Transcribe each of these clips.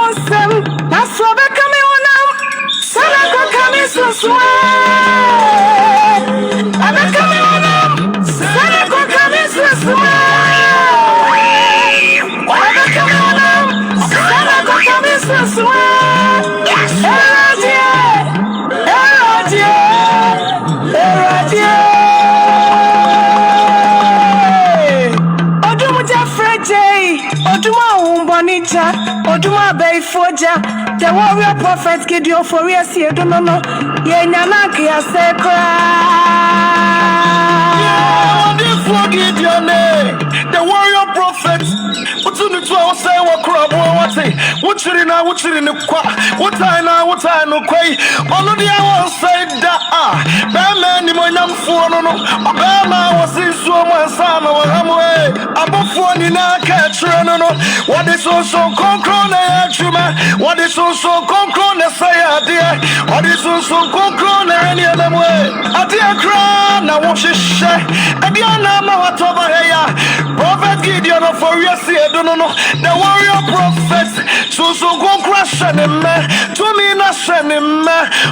awesome. That's what they coming on now. Sana coming so sweet. I'm coming on now. Sana coming so sweet. I'm coming on now. Sana coming so sweet. Yes. Oduma umbonita, Oduma bay foja, the warrior prophet Gideon for yes, you don't know, Yanaki a sacra. Forget your name, the warrior prophet. What's in the 12 say what crab what say? What should in the qua? What I know, quay? All of the hours say that Batman, the Moyam for no, Obama was in so much son of Hamway. Above one in our catch, no. What is also concrone, what is also concrone, say, dear. What is also concrone, any other way? A dear crown, I want to share. And the what over here, Prophet Gideon of Furious, don't know the warrior prophet. So go crash and to me, not send him.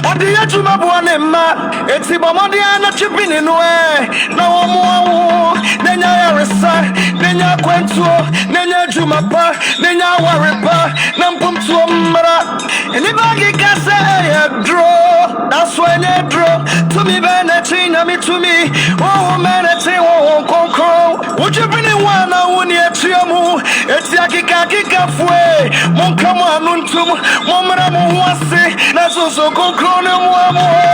Or the edge of my one in ma, it's about money and not chipping in way. No more, then I resign, then I went to, then I drew my part, then I worry part, Nampum to a mara. And if I get say, draw, that's when I draw to me, Benetin, I mean to me, oh, man, I say, oh, would you bring in one? I won't yet see a move. It's Yakika Fue, Monkama Nuntum, Momaramu was say, that's also concrone one way.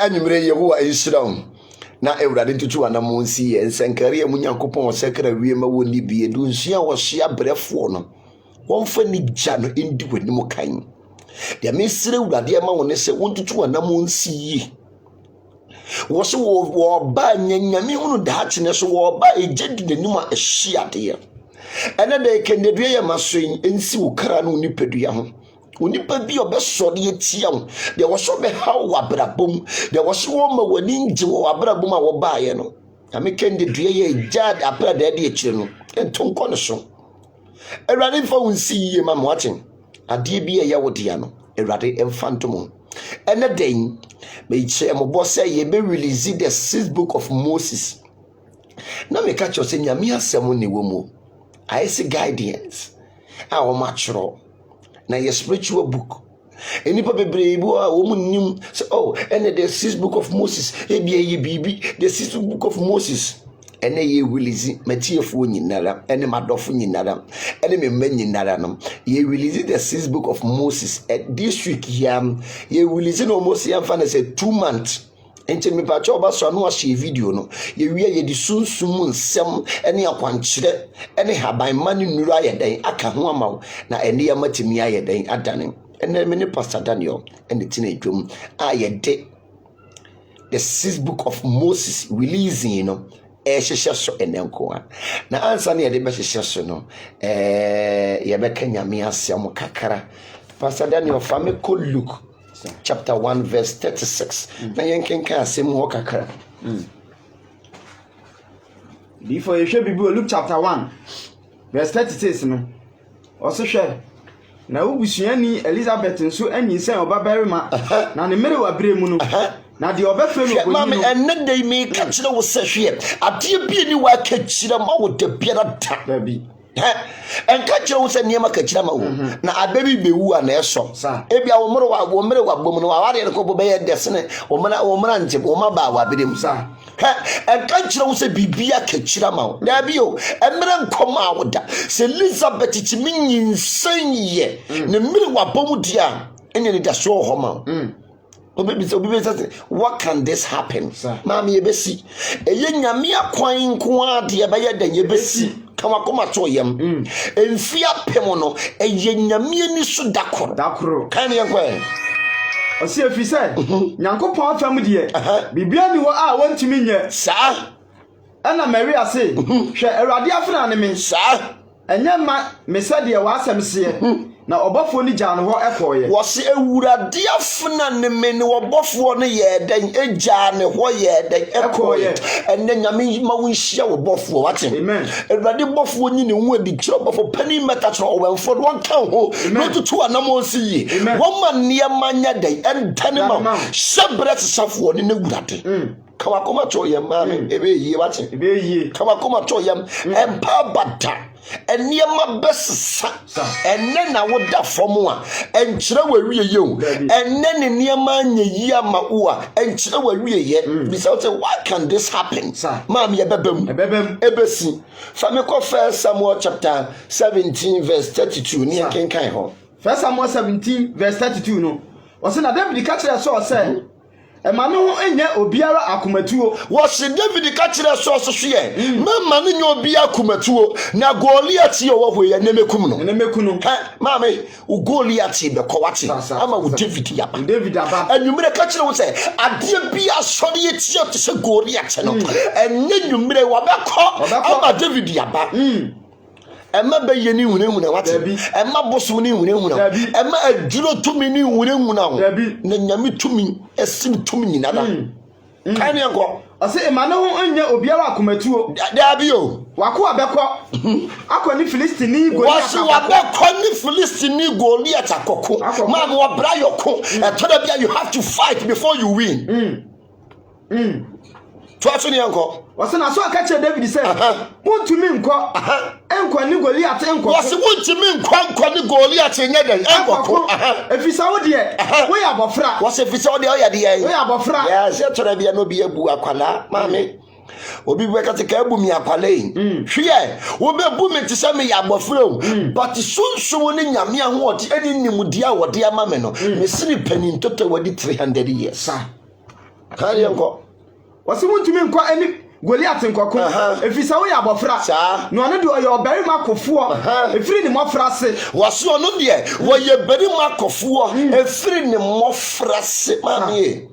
Anyway, you are in strong. Now, everybody to two and a monsi and Sankari and Munyakopon, Secretary, we won't be a dunsia or shea breath for no. One funny jano into it, no kind. The mystery that the amount is 1 to 2 and a monsi. Was war by Yami, the hatchiness war by a gent the numa a shea dear. And then they can the dream must swing and see Karanu Nipedia. onipa bi obeso de etia wo de wo so be haw wabrabom de wo so wo ma wani ngi wo wabrabom a wo baaye no amekende due ye jad apra de de ekire no entonko no so Erade fa unsi ye ma moachen ade bi ye wo dia no Erade emfantomo ene den me che mo bo say ye be release the 6th book of Moses na me catch you say nyame asem ne wo mu I see guidance a wo matro na ye spiritual book enipa bebrebe a wo munnim say oh and the 6th book of Moses e bia ye bibi the 6th book of Moses ene ye release matiefo nyinara ene madofo nyinara ene memma nyinara no ye release the 6th book of Moses this week ye release no Moses yam fa na say 2 months enti me pa cho ba so no ahye video no ye wie ye di sunsum nsem ene akwankyere ene haban mani nuru ayeden aka ho amaw na ene ya matimi ayeden adane ene me ne Pastor Daniel ene tina edwom ayede the 6th book of Moses releasing you know hyehyɛ so enenko na ansa na ye de be hyehyɛ so no ye be kanyame asɛm kakra Pastor Daniel fa me ko Luke chapter 1 verse 36 na yenkenka asɛm ho kakra before you share Bible Luke chapter 1 verse 36 no also hwɛ na obusuani Elizabeth nso anyinsan obabarima na ne mere wa bere mu no na de obefre no bonyi no enne dey me ka kire wo sehwe ade bi ni wa ka kire ma wo de biara ta bi enka kire wo se niema ka kire ma wo na ababi bewu a na eso ebia wo mere wa bom no wa ware ko bo be ye desene wo mra nje wo ma ba wa bedem enka kire wo se bibia ka kire ma wo da bi o emre nkoma wo da se Elizabeth chimi nyinsan ye ne mere wa bom dia enye ni da so ho ma obi say what can this happen mama yebesi eye nyame akwan nko ade ba ye da yebesi kama koma to yam enfia pem no eye nyame ni so dakoro kan ye kwa osi efi say nyankopon afam de bibia ni wo a wontimi nye sa ana Maria say hwe Awurade afra ne me sa enye ma me say de wa asem se na obofo ni gya no ho ekoye wo se Awurade afna ne me ne obofo no ye den egya ne ho ye den ekoye enne nyame ma wo nhia wo bofo wate amen Awurade bofo nyi ne hu adi kire bofo pani meta kire owenfo won kan ho no tutu anamo si yi won ma ne manya den entane ma shebre safo ne Awurade kawakoma to yam mame ebe yi wate ebe yi kawakoma to yam empa bata eniema besesa enne na woda fomu a enkyere wawie ye o enne ne niema nyeyi ama wo a enkyere wawie ye bisa wote why can this happen mam ye bebam ebesi fa me ko 1 Samuel chapter 17 verse 32 ni kenkan ho 1 Samuel 17 verse 32 no wose na David ka kire so say emane ho enye obiara akomatuo wo se David ka kire so hye mama ne nye obiara akomatuo na Goliath ye wo hwe ye nemekum no mama u Goliath be ko wate ama u David aba anwumre ka kire wo se ade bi asori ye tie to se Goliath no enye nwumre wo be ko ama David aba Emma be yeni hunehuna wate emma bosu ni hunehuna emma aduro tumi ni hunehuna na nyame tumi esim tumi nyina da kan yanko ase emane ho anya obiara akomatuo da bi o wako abekọ akoni Filistini Goliath wasi wabekọ ni Filistini Goliath akoko man wo bra yoko etoda bia you have to fight before you win Twatsu ni yanko wase na so aka che David say wontumi nkọ enko ni Goliath enko wase wontumi nkọ ni Goliath enye den enko efisa wo de wo ya bofra wase efisa wo de o ya de wo ya bofra ya se tora bia no bia bu akwala mame obi bu ka te ka bu mi akwala yi hwe wo be bu mi ti se me ya bofra o but sunsun ni nyame ahoti eni nimudi a wo de ama me no me sini panin toto wadi 300 years kan yanko wase wontumi nkọ ani Goliath nkoko efisa wo ya abofra no no de oyo barima kofo efiri ni mofra se wase ono de wo ye barima kofo efiri ni mofra se mami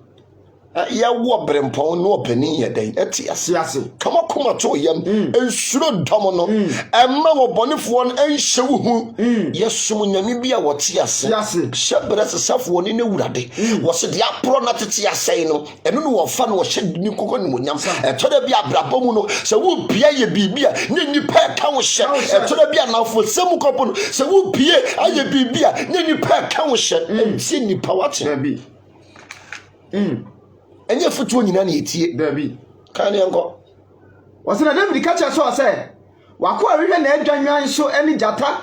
ya wo brempon no openi ye den etiase kama kuma to yam ensuro dom no emma wo bonefo no enhye wo hu yesum nyame bia wo tiase shebre sesafo ni wurade wo se dia pro na tetiase no eno no wo fa no wo hye ni kokko ni monyam etoda bia brabo mu no se wo bia ye bibia ni nipa ka wo hye etoda bia na fo semu kopo no se wo bia aye bibia ni nipa ka wo hye enti nipa wate bi enye futuo nyina na etie dabi kan ne enko wasena David ka che so se wako ahwehwe na adwanwan so eni jata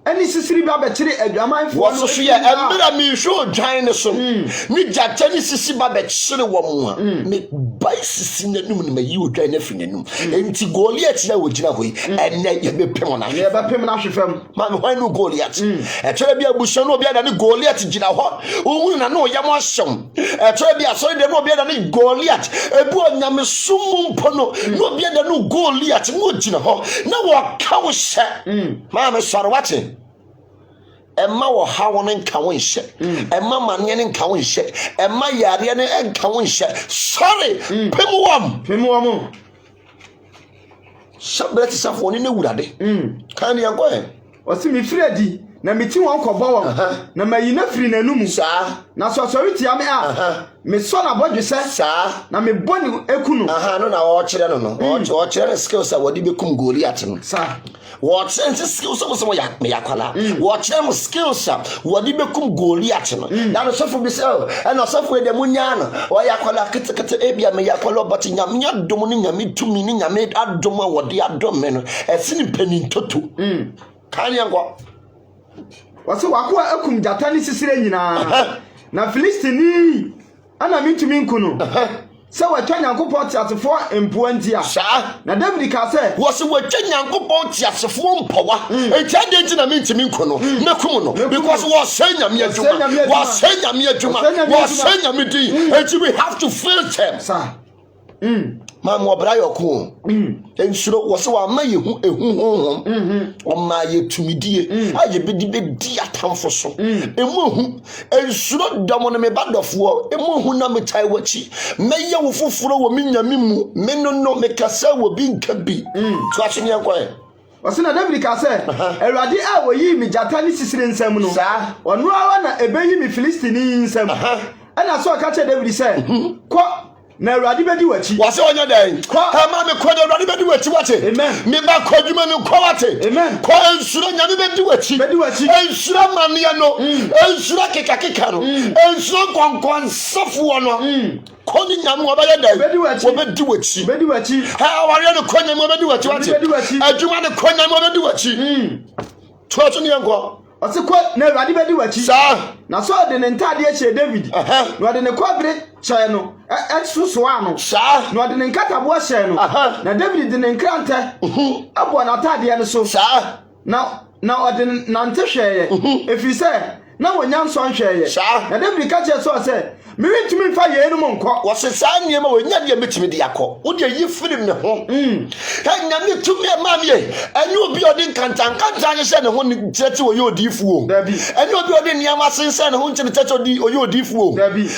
eni sisiri ba betire adwaman fo wo so ye embra mi hwo dwan ne so ni jata ni sisi ba betire wo mu a me bai sisi nanum ne mayi odwan na finanum enti Goliath ya wo gina hoyi enne ye bepem na ye bepem na hwefam ma me hwan no Goliath e tere bia buso no bia da ne Goliath gina ho owu na no yam ahyem e tere bia so de no bia da ne Goliath ebu onyame sum mpo no bia da no Goliath no gina ho na wo ka wo hye ma me soro wate emma wo hawo ne nka wo nhye emma mane ne nka wo nhye emma yare ne nka wo nhye sorry pemu sabret safo ni wurade kan ya ko osi mi fredi na meti won kobo won na mayi na firi nanum saa na so sorry tia me me so na bodwese saa na me boni ekunu no na wo kire no wo kire skills a wodi bekum Goliath no saa wo sense skills so ya me yakwala wo kire mo skills a wodi bekum Goliath no na no sofo bi se na sofo de munya no wo yakwala ketekete ebia me yakwala but nyame dom ni nyame tumi ni nyame adom a wodi adom me no esini panin toto kan yango wase wako akum jata ni sisire nyina na Filistini ana mintumi nkunu se watwa Nyankopɔn tiasefo empoantia na David ka se wase watwa Nyankopɔn tiasefo mpowa etia de nti na mintumi nkunu mekum no because was nyame adwuma was nyame adwuma was nyame din enti we have to face them sa ma mo bra yoko ensuro wose wa ma yehu honhom o ma ye tumidie aye bedi atamfo so emu ensuro damo ne me badofo emu na me tai wachi meye wo foforo wo minyame mu me no me kasa wo bi nka bi to ache ne yakwa wasena David ka se Awurade a woyi mi jata ni sisire nsam no ono awa na ebeyi mi Filistini nsam ana so ka che David se ko na Awurade bedi wachi wase onya dan ha ma me ko na Awurade bedi wachi wate me ba ko dwuma me ko wate ko ensuro nyame bedi wachi ensuro mane no ensuro keka no ensuro konkon safo no ko ni nyame wo ba ya dan wo bedi wachi ha ware no ko nyame wo bedi wachi wate adwuma ne ko nyame wo bedi wachi to ni yanko ose ko na Awurade bedi wachi na so de ne ntade a che David no de ne kwabre che no susu ano no de ne nkatabo a che no na David de ne nkrante abo na tade ne so na ode na ntehweye efi se na wonya nso nhweye na David ka che so se me wintumi fa ye no monko wose saa niema wonya de metimi de yakọ wo de yi firim ne ho ha nyame tumi ma me enu obi odi nkanta anye se ne ho ni tete wo ye odifuo enu obi odi niama sense ne ho nche tete odi oye odifuo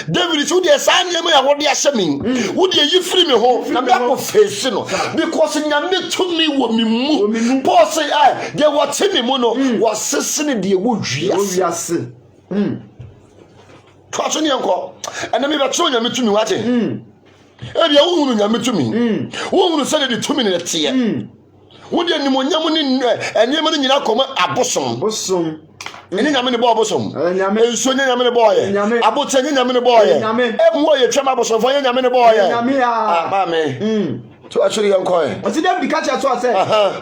David so de saa niema ya wo de ahye wo de yi firim ho na me akọ face no because nyame tumi wo mimu Paul say de wo temi mu no wo sesene de wo wiase twaso ne enko ene me be tro nyame tumi wate ebia wo hunu nyame tumi wo hunu se de tumi ne tie wo de nimonyam ni enema ni nyina koma abosom eni nyame ne bo abosom enso nyame ne bo ye abote nyame ne bo ye emu ye twema abosom fo nyame ne bo ye ma me to actually enko e o ti dem di catch so say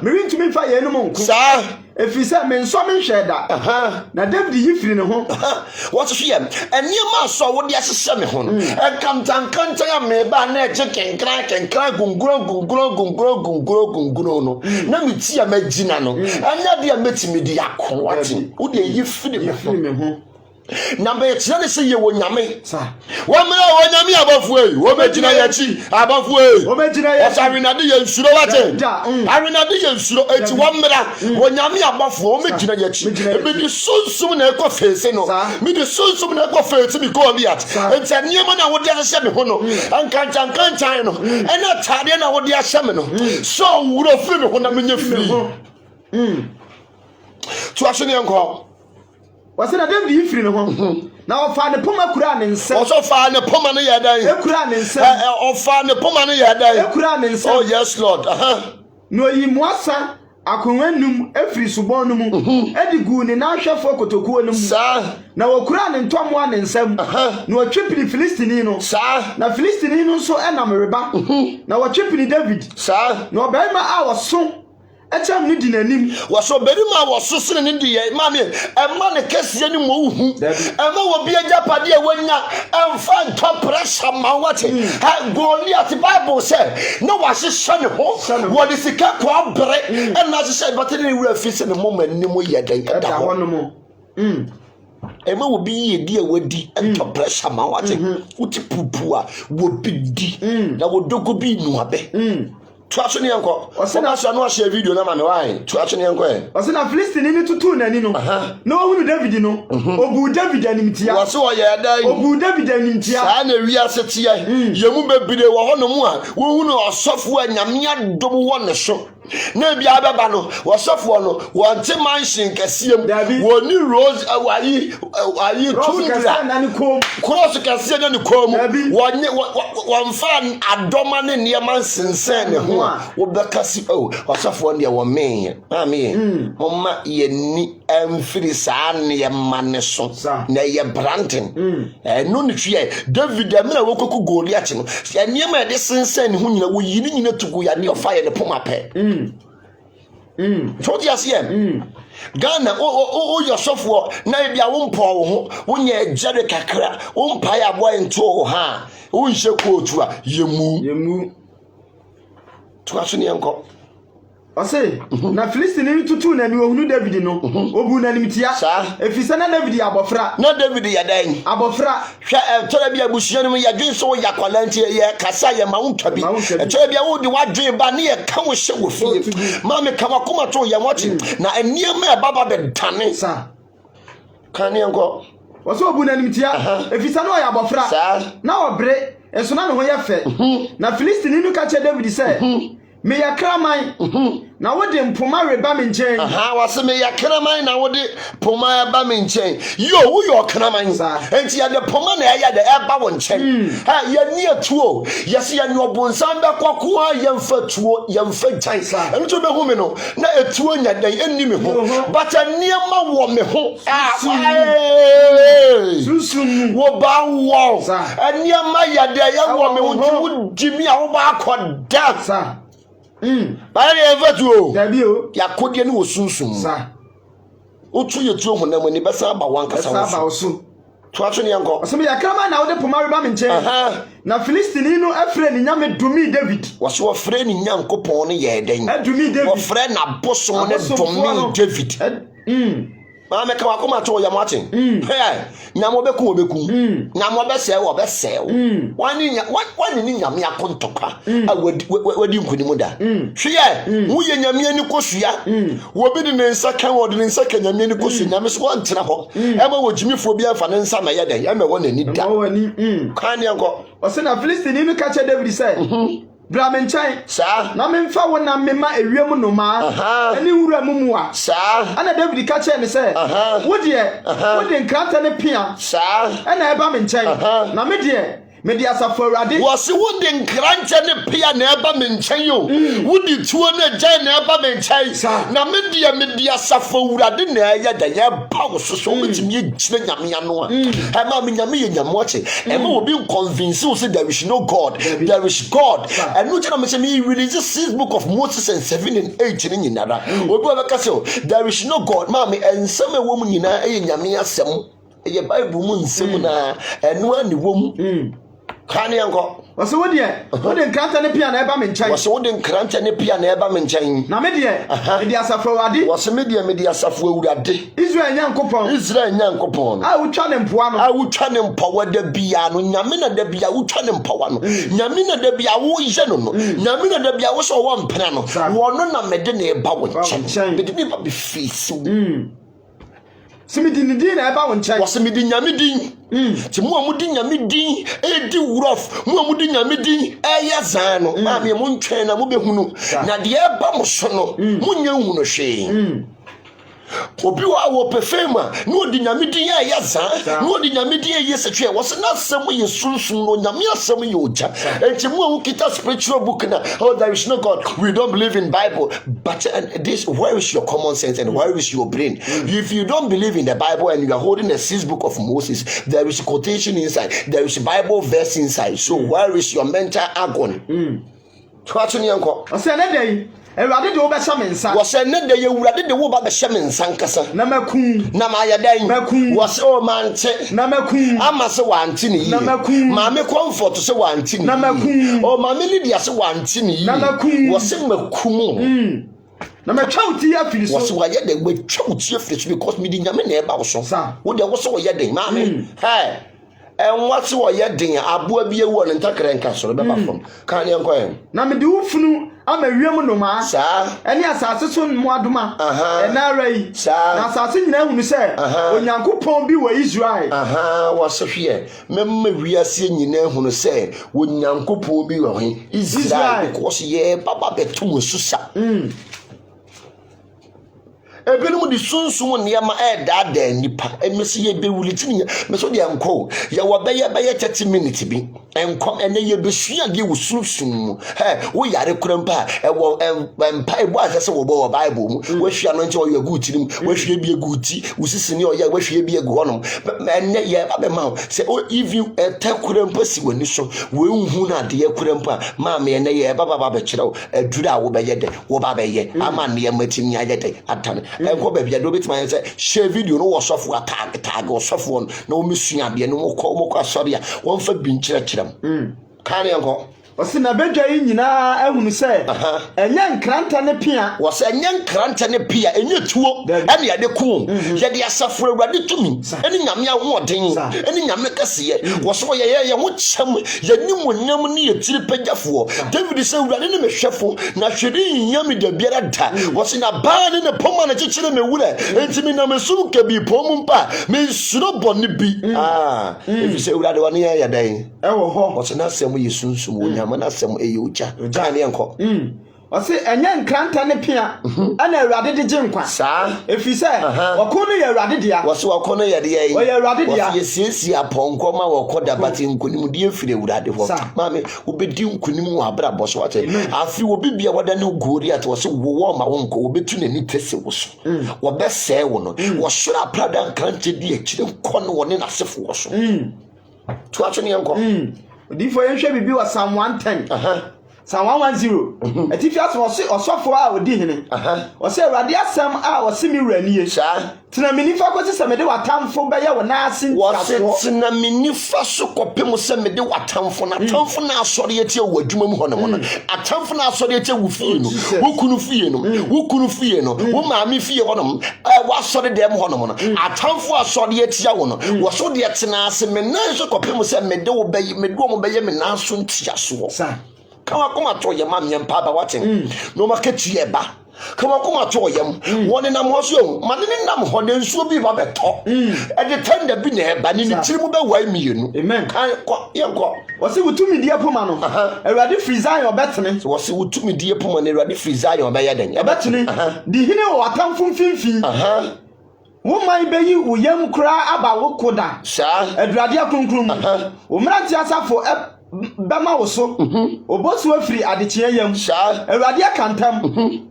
me wintumi fa ye no monku sa efisa me nso me hweda na David yifiri ne ho what so yem eniema so wo de asese me ho kanta ya me ba na eje kenkran gunguro no na me ti ya magina no anya de metimi de akon wate wo de yifiri me ho Number chine say ye wo nyame. Sir. Wo me wo nyame abafo e. Wo megina ye chi abafo e. Wo megina ye. Osawinade ye nsuro wate. Awinade ye nsuro eti wo mra. Wo nyame abafo wo megina ye chi. Me di sunsum na ekọ face no. Me di sunsum na ekọ face mi ko bi at. Enti niam na wo de ahye me ho no. Ankancan no. Ena tade na wo de ahye me no. So wuro firi me ho na menye firi. Tu ahye ne enko. Wase na David ifiri ne ho na ofa ne poma kura ne nse oso fa ne poma ne yedan ekura ne nse ofa ne poma ne yedan ekura ne nse oh yes lord no yi muasa akonwanum efiri subon no mu edigu ne na hwefo kotokuo no mu sa na wokura ne ntomo ne nsam na otwepiri Filistini no sa na Filistini no so enam reba na wotwepiri David sa na obaima a woso echam ni di nanim waso berima waso sene ne di ye mame ema ne kese ni mo hu ema wo bi agapade e wanya emfa ntop pressure ma wate ha Goliath Bible say no wahye ne ho wo de sika kwa bere ena hye batene ne wura fi se ne mo manim ye dan da ho no mo ema wo bi ye di e wadi ntop pressure ma wate uti pupu a wo bi di na wo dogo bi nu abe tu achoni enko osena so no share video na ma me wan tu achoni enko osena Filistini ni tutu nani no no hunu David no obu David animtia waso wo ye dan obu David animtia sa na wi asete ye mu bebire wo hono mu a wo hunu osofo anyame adom wo ne so na bia baba no osofo no wonte mansion kasiem woni rose ayi tundra nani kom cross kasie nani kom wonye wonfa adoma ne niam sensen ne ho wo bekasi osofo ne wo me mami mama ye ni amfiri sa ne mane so na ye branten no ne twie David amena wo koku Goliath no ya niam e de sensen ne ho nyina wo yini nyina tugu ya ne ofa ye ne poma pe so dia siem Ghana o yosofo na bia wo mpo wo ho wo nya jere kakra wo mpa ya boy nto ha wo nhye kootu a yemu to aso ne enko ose na Filistini tutu na ni ohunu David no obu na nimtia efisa na David abofra na David ya dan abofra hwa tora bia busuo no ya dwen so ya kwalanti ya kasa ya mauntwa bi tora bia wo di wadwen ba ne ya ka wo hye wo fie ma me kama koma to ya mochi na eniema baba be dane sa kan ne enko ose obu na nimtia efisa na ya abofra na obre enso na no ye fe na Filistini no ka che David say me yakramai na wode mpoma reba me nchen wase me yakramai na wode poma ba me nchen yo wo yo kramai enti ya de poma na ya de eba wo nchen ha ya ni atuo yesi ya ni obonsan be kwako a yemfa tuo yemfa nchen enu to be hu me no na etuo nya dan enni me ho but niema wo me ho susum wo ba wo niema ya de ya wo me ho jimi a wo ba akoda sa Bari evatu Dabi o yakodie ne wosunsum sa otu yetu honam ni besa ba wankasa wosu to aso ne yanko oseme yakrama na wode poma reba me nchen na Filistini no afre ni nyame dumi David waso wo fre ni nyankopon ne ye den adumi David wo fre na boso ne dumi David ma me ka wakoma to ya matin nyamo beku obeku nyamo bese wo bese wani ni nyame akontoka wadi nkunimu da hwe wo ye nyame ani kosua wo bi ne nsa kan wo de nsa kan nyame ani kosua nyame so ntena ho e ma wo jimifo bi afa ne nsa ma ye den e ma wo nani da kan ne nko o se na Filistini no ka che David say bra me nchai sa na me mfa wo na mema ewiem no ma ani wura mumua sa ana David ka che ne say wo de nkranta ne pia sa ana eba me nchai na me de asafo Awurade wo se wo de nkranta ne pia na eba me nchen yo wo di tuo na gyan na eba me nchen na me de asafo Awurade na ya da ya ba wo so wotimi ye gina nyame ano a e ma me nyame ye nyamo che e ma obi convince wo say there is no God there is God and no tell me say me release this book of Moses and 7 and 8 ni nyinara obi wa ka say there is no God ma me ensem e wo mu nyina e nyame asem e Bible mu nsem na eno ani wo mu kan yanko Wose wo de nkranta ne pia na eba me nkyɛn. Wose wo de nkranta ne pia na eba me nkyɛn. Na me de asafo awurade. Wose me de asafo awurade. Israel nyankopɔn. Israel nyankopɔn. A wutwa ne mpoa no. A wutwa ne mpawa da bia no. Nyame na da bia wutwa ne mpawa no. Nyame na da bia wo ye no no. Nyame na da bia wo so wo mpena no. Wo no na me de na eba wo nkyɛn. Me de ne ba be face. Simidi ni din na eba wo nkyɛn. Wose me de nyame din. Ti mo amudi nyame din e di wurof mo amudi nyame din e ya zan no ma me mo ntwen na mo behunu na de eba mo so no mo nya hu no hwe obi wa wo pefema no di nyame din e ya zan no di nyame din e yesetwe wose na asem ye sunsun no nyame asem ye oja enti mo hu kita spiritual book na oh there is no God, we don't believe in Bible, but this, where is your common sense and where is your brain? If you don't believe in the Bible and you are holding a 6 book of Moses, there is quotation inside, there is Bible verse inside, so where is your mental agony? Twatuni anko osene dey Ewurade de wo be hyame nsa. Wo se ne de Ewurade de wo ba be hyame nsa nkasa. Na makun. Na ma yedan. Makun. Wo se o mante. Na makun. Ama se wanti ni yi. Na makun. Ma me comfort se wanti ni. Na makun. O ma me Lydia se wanti ni yi. Na makun. Wo se makun. Na matwa uti afiri so. Wo se wa ye de we twa uti afiri so because me di nyame na e ba wo so. Wo de wo se wo ye den ma me. Hey. En what wo ye den aboa bi ewu on ntakra nka so be ba fam. Kan ye nkoye. Na me de wufunu ama wiem no ma sa ene asase so mo adoma na rai na asase nyina hunu se onyankopon bi wa Israel wo so hwe memma wiase nyina hunu se onyankopon bi wa Israel because ye baba betum susa ebenum di sunsun niyama da nipa emisi ye bewulitini me so de enko ye wo be 30 minutes bi enkom ene ye besua de wusunsun mu wo yare kurampa e wo empa ebo asese wo bo Bible mu wo hwia no nche wo ye guti nim wo hwia bi eguti wusisi ne oye wo hwia bi egu honom ene ye ba ma se if you ta kurampa si wani so wo nhu na de ye kurampa ma me ene ye baba be kire adura wo be ye de wo ba be ye ama ne matimi ayede atane enko ba bia do betima say share video no wo sofo tag wo sofo no na wo mesua bia no mo ko asori a wo mfa bi nkyerɛkyerɛm kan enko Wose na bedwa yi nyina ahunu se enye nkranta ne pia wose enye nkranta ne pia enye tuo ene ya de ku ye de asafo Awurade tumi ene nyame ahoden ene nyame kase wose wo ye ho kyam ye nimunyam ne ye tiri pagyafo David se Awurade ne mehwefo na hwede nyame da biara da wose na ba ne poma na kyekere mewura enti me na mesum ka bi pom mpa me nsuro bone bi if se Awurade wone ya dan ewo ho wose na asem ye sunsum wo manasem eyuja kan enko Wase enye nkranta ne pia ana Awurade de gye nkwa saa efise wakono ye Awurade dia wase wakono ye de ye o ye Awurade dia wase yesiesie aponko ma wakoda bati nkonim de efire Awurade ho maame obedi nkonim wo abrabɔ so wate afi obi bia wada ne gori at wase wo ma wonko obetu nani tese wo so wo be se wo no wo hwera prada nkranta di akire nkɔ no wone nasefo wo so to atwene enko Odifo yenhwe bibi wa Psalm 110 Psalm 110 atifi aso osofo a odi hene ose Awurade asem a wose mi wuraniye tena minifa ko se mede watamfo be ye wona ase wose tena minifa so kopem se mede watamfo na tamfo na asori etie wadwuma mu hono no atamfo na asori etie wo fie no wo kunu fie no wo maami fie hono wa asori dem hono no atamfo asori etie wo no wo so de tena ase me nan so kopem se mede wo be mede wo be ye me nan so ntia so Kama kuma to ye mam yem pa ba watin no market ye ba kama kuma to yem woni na mo so ma ne nam ho ne nsuo bi ba beto e de tanda bi na ba ni tirimu be wa mienu amen kan ko ye ko wose wutumi die poma no Awurade friza yo betene wose wutumi die poma na Awurade friza yo be yeden e betene di hine wo atamfo mfimfin wo mai beyi wo yam kura aba wo koda sa Awurade akunkrum wo mranti asafo bama wo so obosu afiri adekye yam Awurade akantam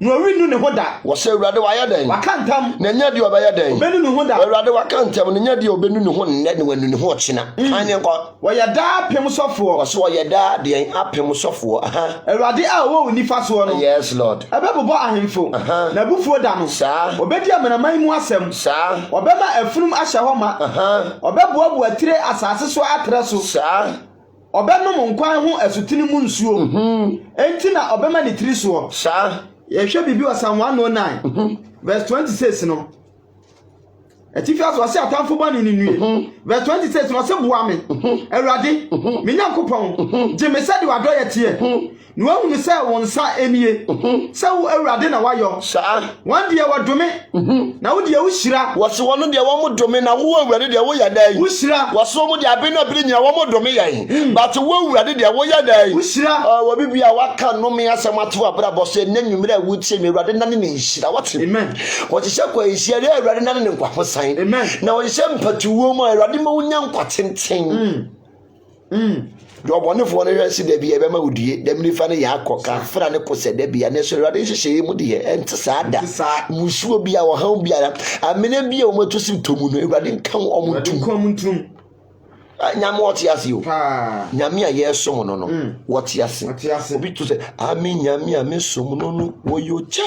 no owinu ne hoda wo se Awurade wa yaden wakantam na nya di oba yaden obenu ne hoda Awurade wakantam na nya di obenu ne ho nne ne wanu ne ho ochina anye ko wo yeda pem sofo wo se wo yeda de apem sofo Awurade a wo nifa so no yes Lord ebebobo ahemfo na bufuo da no obedi amenaman mu asem obema afunum ahya ho ma obeboabu atire asase so atre so Obenom nkwan ho asutini mu nsuo. Enti na obema ne tiri so. Sa. Yehwe bibi wa Psalm 109 verse 26 no. Etifias wase atamfo bani ni nue. Verse 26 no se boa me. Awurade, me Nyankopɔn, je me se de wado ye tie. No ahu me se won sa enie. Se wo Awurade na wayo. Sa. Wan de wadome. Na wo de wo hira. Wose wono de wo modome na wo Awurade de wo ya dai. Wo hira. Wose wo de abe na biri nya wo modome yan. But wo Awurade de wo ya dai. Wo hira. Wo bibia waka no me asem ato abra bo so enanwumre a wo tie me Awurade na ne nhira. What? Amen. Wo te hye kwa ehia de Awurade na ne nkwa hosan. Amen. Na wo hye mpatuwo mu Awurade ma wo nya nkwa tenten. Do bonefo no hwese da bia be ma wodie da mnifa ne ya akoka fra ne kose da bia ne so Awurade hyehyɛ mu de ente saada musuo bia wo haw bia amene bia wo matosim tomu no Awurade nka wo omuntum nyame wote ase o nyame a yesom no no wote ase obi to say amen nyame a mesom no no woyoja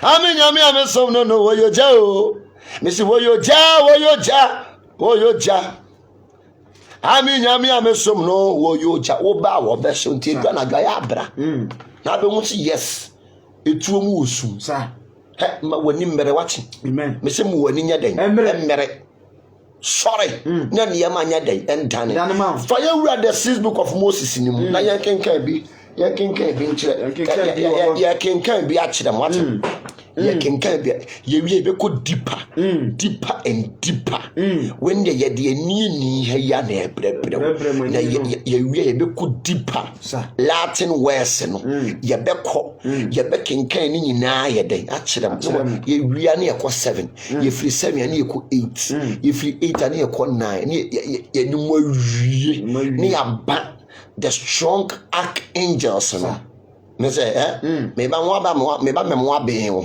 amen nyame a mesom no no woyoja o mesi woyoja Ami nyami amesom no wo yoja wo ba wo be so nti dwa na dwa ya abra na be hu yes etuo mu osum sa ma wani mbere wachi amen me se mu wani nya den mbere sorry na ne yama nya den entane fa ya wura the 6th book of Moses ni mu na yankenkan bi nchire yankenkan bi a chire mo wachi ye kenkan bia ye wie be ko deeper and deeper when ye de ni ha ya na ebrebe na ye wie be ko deeper Latin words no ye be ko ye be kenkan ni nyina ye den a kire mo ye wie na ye ko 7 ye free 7 na ye ko 8 ye free 8 na ye ko 9 ye ni mo wie ni aba the strong archangels no me say me ba mo abe ho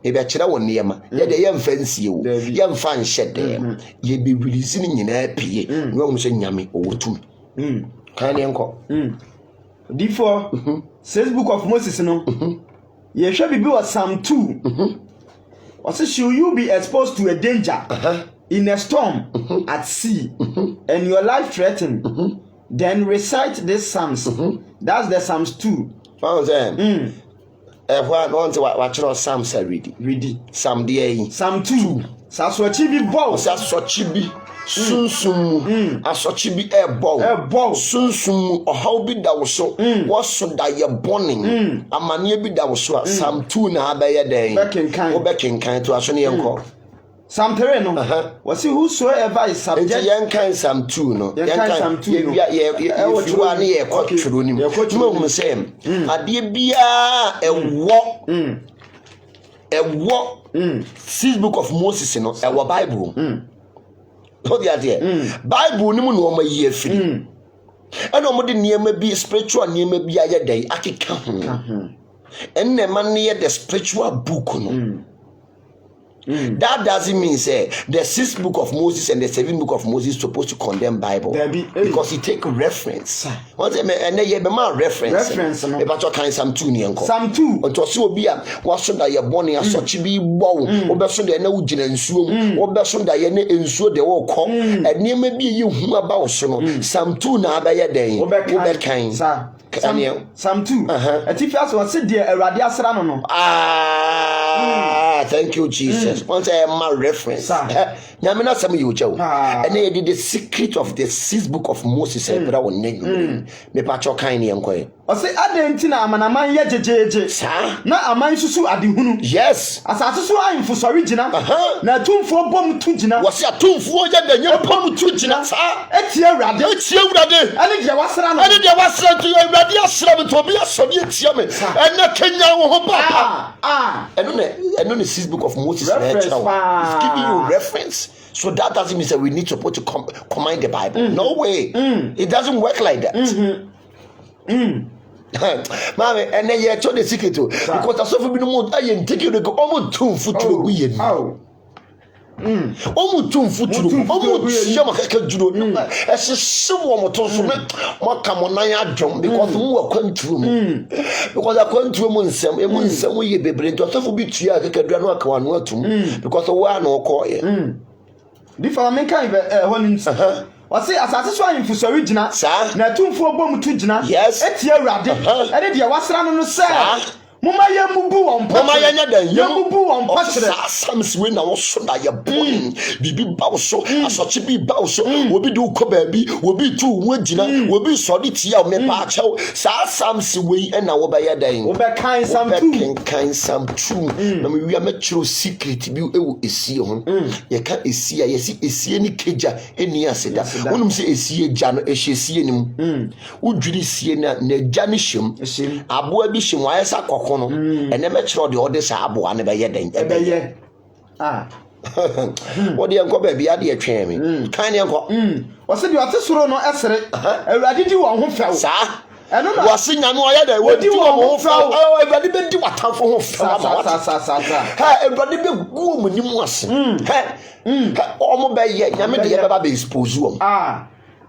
e be kire won niema ye de ye mfa nsie wo ye mfa nhede ye be release ni nyina pie no mo se nyame owotum kan ne enko before 6th book of Moses no ye hwe bibi was Psalm 2 was should you be exposed to a danger in a storm at sea and your life threatened then recite these psalms that's the Psalms 2 found them what want to Psalms read Psalm there Psalm 2 sasochi bi bow sasochi bi sunsum asochi bi ebo sunsum ohaw bi da wo so wo so da ye boning amane bi da wo so Psalm 2 na abaye den wo bekenkan to aso ne yenko Psalm 3 no was whosoever is subject yenkan Psalm 2 no yenkan ye ewo ne ye kwatworo nim mo say ade bia ewo 6th book of Moses no ewo Bible to the idea Bible ni mu no ma yi afiri eno mo de niema bi spiritual niema bi aye dai akeka ho enne man ne the spiritual book no that doesn't mean say the 6th book of Moses and the 7th book of Moses is supposed to condemn Bible because he take reference. Once and ye be man reference no. About your kind Psalm 2 ni enko. Psalm 2. Onto se obi a waso da ye bone asochi bi bow. Obeso de na wugina nsuo mu. Obeso da ye ne nsuo de wo kɔ. Enema bi yi hu aba wo so no. Psalm 2 na aba ye den. Obekan. Psalm 2. Atifias was said there Awurade asra no no. Thank you Jesus. Once I am my reference. Nyamina some you joe. And they did the secret of the 6th book of Moses. Me pacho kaini yanko. O say adentina amanaman ye jejeje. Sa na aman susu adehunu. Yes. Asase so ayimfo sori gina. Na tumfo bom tu gina. Was ya tumfo ya denye bom tu gina. Sa etie Awurade. Ani de wasra no. Ani de wasra to Awurade asra me to be asobi etie me. Ene Kenya wo ho papa. Eno the 6th book of Moses is giving you reference. So that doesn't mean that we need to put to command the Bible. No way. It doesn't work like that. Mommy, and then you told the secret too. Because I saw for me no more. I ain't taking the almost 2 foot to we. Almost 2 foot to almost Yamaka Judo. As a someone to what come on I jump because we were going through. Because I went through Munsem, a Munsem, we be brain to a bit here. I can do one word to because the one or call it. Before I make a Ɔse asase so ahemfo sɔre gyina. Na atumfo bɔ mu to gyina. Etie Awurade. Ɛde deɛ wasra no sɛ. Mama ya mubu won pa. Mama ya nya dan. Ya mubu won pa kyerɛ. Sams we na wo so na ya bon. Bibi ba wo so, asoche bi ba wo so. Obi de ukɔ baabi, obi tu wo gyina, obi sɔre tia wo me pa kyɛw. Sa sams we na wo ba ya dan. Wo be kan sam 2. Kan sam 2. Na me wi amatchiro secret bi ewo esie ho. Ye ka esie a ye si esie ni keja eni aseda. Wonum se esie gya no ehye esie nim. Wodwiri sie na gya ne hyem. Aboa bi hyem wa yesa kokko no ene me kyerɛ de ɔde sa aboa ne bɛyɛ den ɛbɛyɛ wɔde enko ba bia de atwɛn me kan ne enko wɔse de ɔte soro no ɛsere Awurade di wɔn ho fɛw sa ɛno na wɔse nyame ɔyɛ da wɔdi wɔn ho fɛw Awurade bɛdi watamfo ho fɛw ha Awurade bɛgu mu nim ase ɔmo bɛyɛ nyame de yɛ bɛba bɛ expose wɔm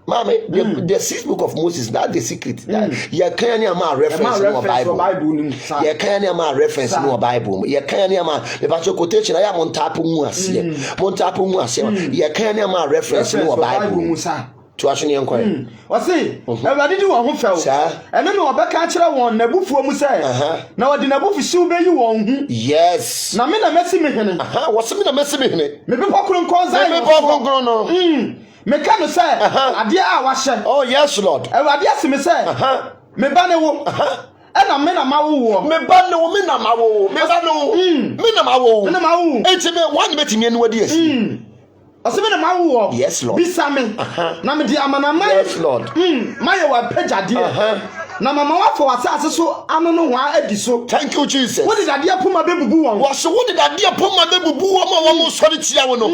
Mama, the 6th book of Moses, that's the secret. You can't hear my reference in the Bible. You can't hear my reference in the Bible. You can't hear my quotation. I am on tapu muasia. Montapu muasia. You can't hear my reference in the Bible. To actually inquire. What's it? I did one who fell, sir. And then no back catcher one, Nabu for Musa. Now I did Nabu for Sube you won. Yes. Now, me a messy me. What's a messy me? Maybe Pokron calls I me can say adia a wahye oh yes lord Awurade aseme say me ba ne wo na me na mawo me ba ne wo me na mawo me ba no me na mawo enti me wan betimi enu wadi asi ose me na mawo yes lord bisa me na me di amanama yes lord maye wa pejade na mama wa for asase so anu no wa adi so thank you jesus what did adia poma bebubu won wo so what did adia poma bebubu won mo sori tia wo no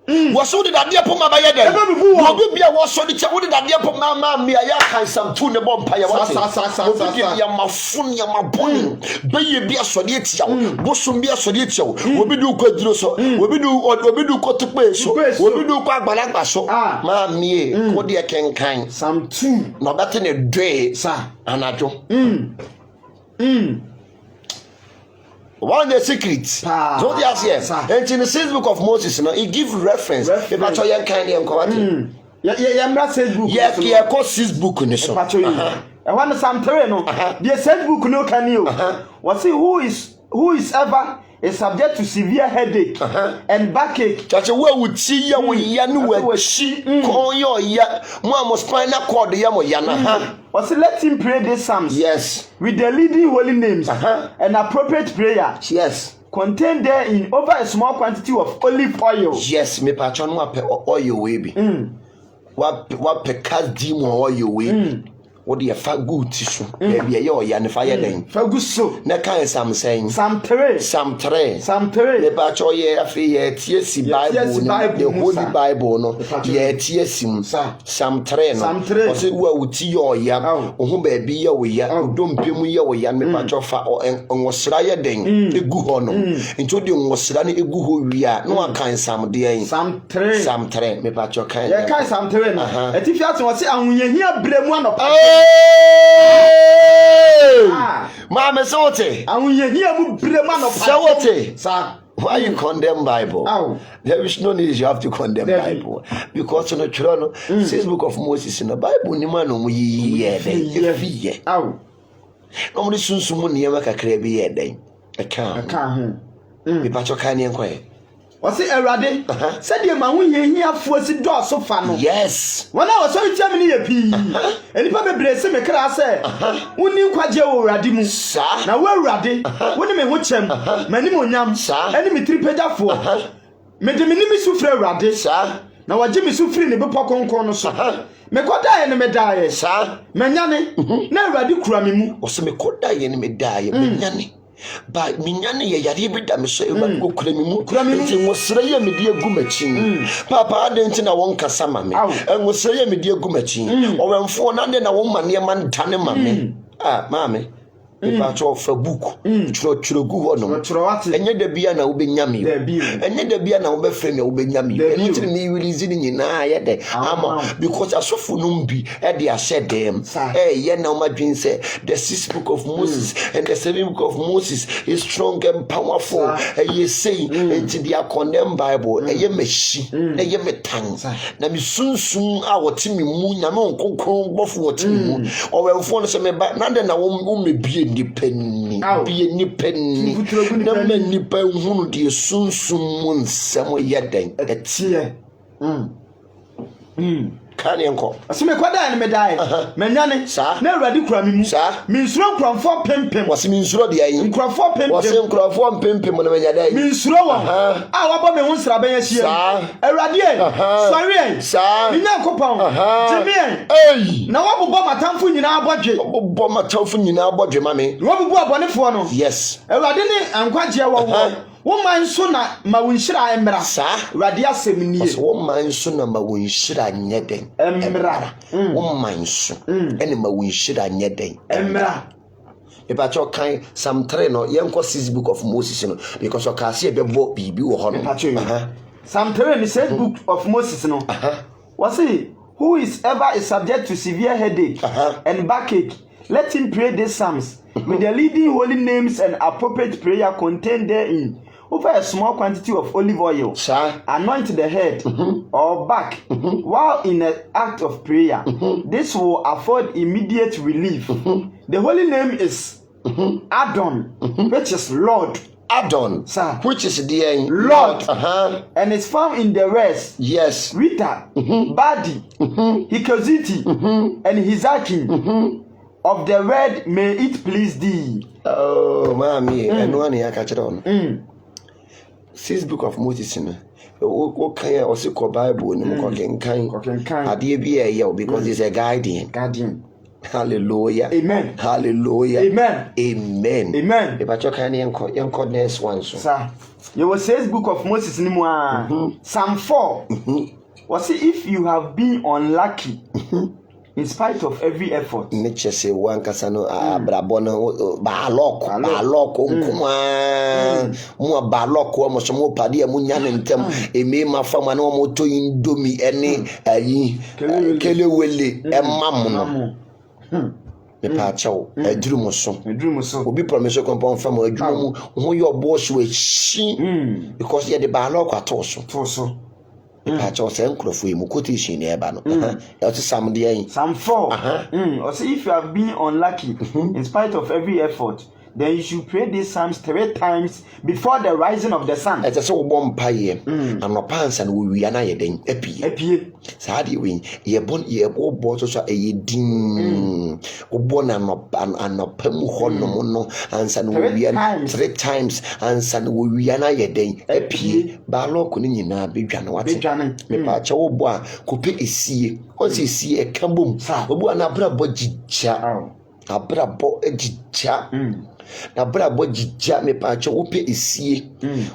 was what did I dear Puma by a day? Will be a was so what did I dear Puma me? I can some two the bomb pie. My phone, my bonny. Be a solitio, Bosom be a solitio. Will be do good so. Will be do what will be do got to pay so. Will be do quite balanga so. Mammy, what dear can kind some two. No better than a day, sir. And I do. One the secret. So yes. And in the 6th book of Moses, you know, he give reference. If I tell you kind of correct. Yeah, I'm not 6th book. Yeah, call 6th book in the show. I want some terrain. The 6th book no can you. What's it who is ever is subject to severe headache and backache. That's a way would see ya we yanu she call your ya mama spinal cord yamo yana. What's it let him pray these psalms? Yes. With the leading holy names and appropriate prayer. Yes. Contained there in over a small quantity of olive oil. Yes, me patron wa pe oil we be. Wa pe cast demon oil we. What do you fa good tissue? Baby, you're yan fire then. Faguso. Na kind some saying. Some three. The batch or ye TSC Bible, the Holy Bible, no. Ye TSC, some train. Was it well with your yan, or whom baby your yan, don't be me your yan, me patch of or was raya ding, a good honor. Including was running a good we are. No one kind some day. Some train, me patch your kind. Yeah, kind some train. If you have to say, I'm here, blame one of Mama Sote. And when you hear me, Sote. Why you condemn Bible? There is no need you have to condemn Bible. Because in the Toronto, 6th book of Moses in the Bible, ni man no ye. Normally soon someone near make a crabby ye. I can't. We patch your kind and quiet. Was it Erade? Said your man when you hear for the door so far. Yes. When I was so Germany a pea. And if I bless him, a class, when you quite your Radimu, sir. Now we're Raddy. When you may watch him, many more yam, sir. Enemy 3 pages for. Made the minimum suffer Raddy, sir. Now what Jimmy Sufri in the popcorn corner, sir. Me could die and me die, sir. Menyane, never Radi Kramimu, or some me could die and me die, Menyane. But minyane ye yari bi da me so e ba go kuramimu nti nwosere ye me die gumachin papa adenti na won kasa ma me nwosere ye me die gumachin owemfo na de na won mane man tane ma me ah maame If I for book, churo gu ho no. Enye da bia na wo benyame. Enye da bia na wo be frame ya wo benyame. Eno tiri me release ni nyina ya de. Ama because asofo no bi e de ahye dem. Ye na ma dwen say the 6th book of Moses and the 7th book of Moses is strong and powerful. Ye say into the condemned Bible. Ye meshi, ye metan. Na mi sunsun a woti mi mu nyame onkonkron bofo woti mi mu. O we fo no se me ba na de na wo me bie nipenni. Bie nipenni. Na me nipa hunu de sunsun mu nsem ye den. Etie. Kani enko asime kwada ne medai manyane na awurade kura mi mu mi nsuro nkrofo pempem wase mi nsuro de ayi nkrofo pempem wase nkrofo pempem na manyada mi nsuro wo a wabo me ho nsra ben ahia awurade sorry mi nyankopon jimi na wabobọ matamfo nyina abodwe wabobọ matamfo nyina abodwe mame wabubu abonefo no yes awurade ne ankwaje wo woman so na mawunhira emra awurade asemnie woman so na mawunhira nyeden emra woman so ene mawunhira nyeden emra Ebacho kan Psalm 3 no yenko 6th book of Moses no because o ka se bebo bibi wo ho no Psalm 3 the 6th book of Moses no was he who is ever is subject to severe headache and backache let him pray these psalms with the leading holy names and appropriate prayer contained therein over a small quantity of olive oil. Anoint the head or back while in an act of prayer. This will afford immediate relief. The holy name is Adon, which is Lord. Adon, which is the Lord, and it's found in the rest. Yes. Rita, Badi, Hikoziti, and Hizaki. Of the red may it please thee. Oh, mommy, and one here catch it on. 6th book of Moses, o kan o se ko Bible ni mo kan ade bi e because it's a guardian. Hallelujah. Amen. Hallelujah. Amen. Amen. Amen. E ba cho kan yenko next one so. Sir, you will say book of Moses ni mo Psalm 4. Was if you have been unlucky in spite of every effort. Nature say one kasano abrabono ba loko nkuma mo ba loko mo so mo pade mo nya ne ntem eme ma fama na mo to indomi ene ayi kelewele emam no me pa chawo aduru mo so obi promise compound fam aduru mo ho yo bo so echi because ye the ba loko atoso Pacho say nkrofo yi mu quotation na eba no Psalm 4 or say if you have been unlucky in spite of every effort then you should pray these psalms 3 times before the rising of the sun. It's so bomb paye anopa ansa na wo wia na ye den apie saade we ye bo so din obo na anopa mu honom no ansa na wo wia 3 times ansa na wo wia na ye den apie ba loko ni nyina bedwa na wate me pa cha wo bo a kope esie o se esie e kambom obo na bra bo jija abrabo ejija na brabo jija me pa cho wo pe esie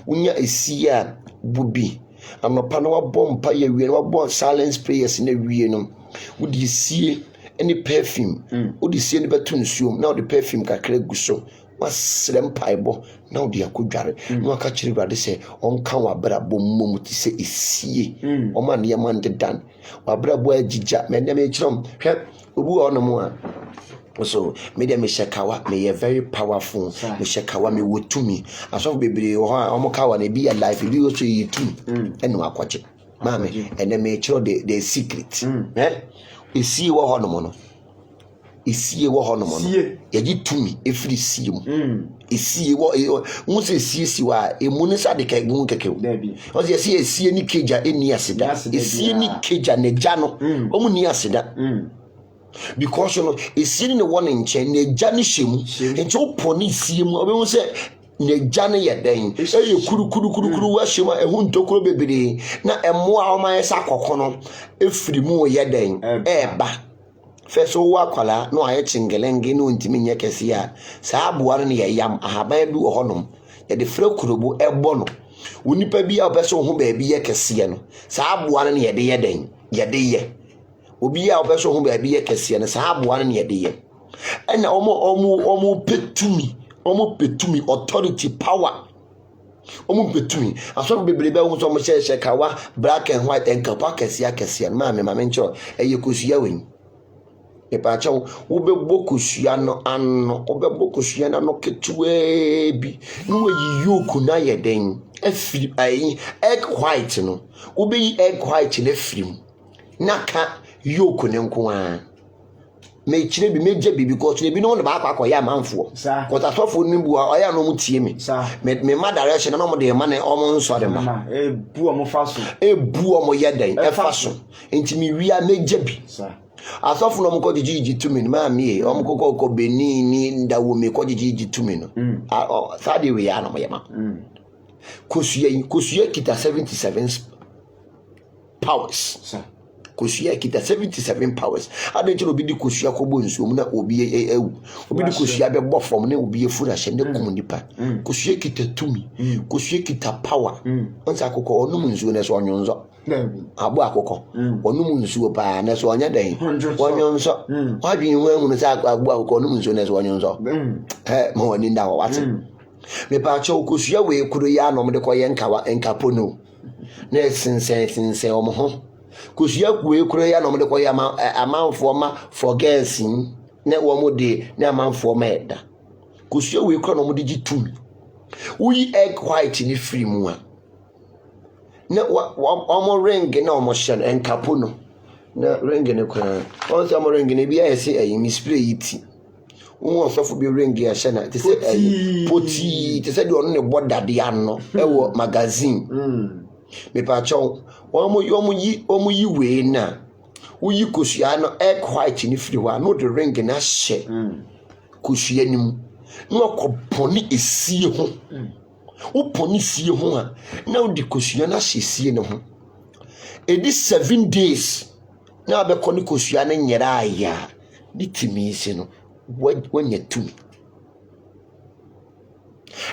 unya esie a bubi anopa na wabɔ mpa ye wie na wabɔ silence prayers na wie no wo di esie any perfume wo di esie ne beto nsuom na wo di perfume kakra gu so wasrɛ mpaebɔ na wo di akodware na waka kyerɛ Awurade sɛ ɔnka wabrabo mmom ti sɛ esie ɔma ne yɛma ndedan wabrabo ajija me ndem kyerɛm hwɛ obu ɔno a so me dem shekawa me very powerful me shekawa me wotumi aso bebre ho omo kawa na bi ya life bi o so yitu eno akwache mame ene me chiro the secret esi wo ho no mo no esie wo ho no mo no ye gitumi efiri sie mu esie wo wo se sie wa emu ne sa de ka gun keke o se esie ni keja eni aseda esie ni keja ne ja no omu ni aseda because you know esie ni one nche na ja ni hyemu nche oponi sie mu obe se na ja ne ye den eye kuru wa hyemu ehu ntokuro bebere na emo a o ma yesa kokono efiri mu ye den eba feso wa kwala no aye chingelenge no ntimi nye kese a saa aboa no ye yam ahaban bi wo honom ye de fra kurobo ebo no wonipa bi a obeso ho ba bi ye kese no saa aboa no ye de ye den ye de ye obi a obeso ho ba bi ye kese no saa aboa no ye de ye And omo petumi authority power. Omo petumi. Aso bebrebe wo so mo hye kawa black and white and kapa kese ma me ncho eyekosua wen. E pa cha wo be bokosua no anno, wo be bokosua na no ketuwe bi. No yi yoku na ye den. Afiri ayi egg white no. Wo be yi egg white na firim. Naka yoku ne nko a. Me chire bi meje bi because ne bi no ba akwa amanfo because asofo ni bu oya no mutie me ma direction na mo de ma ne omo nso de ma bu omo faso omo yeden faso enti mi wi a meje bi asofo no mo ko jiji tumi no ma mi omo ko beni ni ndawo me ko jiji tumi no sa de we ya no mo yema kosuye kita 77 powers Kosuya kita 77 powers. Adenche obi di kosuya ko bo nsuo mu na obi ewu. Obi di kosuya be bo form na obi efura hye ne kum nipa. Kosuya kita tumi. Kosuya kita power. Onsa akoko onum nsuo na so onyonzo. Abo akoko. Onum nsuo pa na so onya den. Onyonzo. Wadwi nwa hu na sa abo akoko onum nsuo na so onyonzo. Ma woni nda wate. Me pa cha kosuya we kuro ya no mde koye nkapo no. Na sinsen omo ho. Kosuya kuwe kure ya no mde ko ya amanfo ma forgetting na wo mo de na amanfo ma eda kosuya we kure no mde gitumi uyi egg white ni free mu a na omo ring na omo shan enkapo no na ring ne kwa on sa omo ring ne bia ese ayi mi spray yiti won sofo bi ring ya shana te se poti te se de ono ne bodade ano e wo magazine me pa chon omo yi we na uyi kosuya no egg white ni free wa no the ring na hye kosuya nim no koponi esie ho uponi sie ho a na odi kosuya na hye sie ne ho edi 7 days na be koni kosuya na nyera aya di timi ise no wanya tumi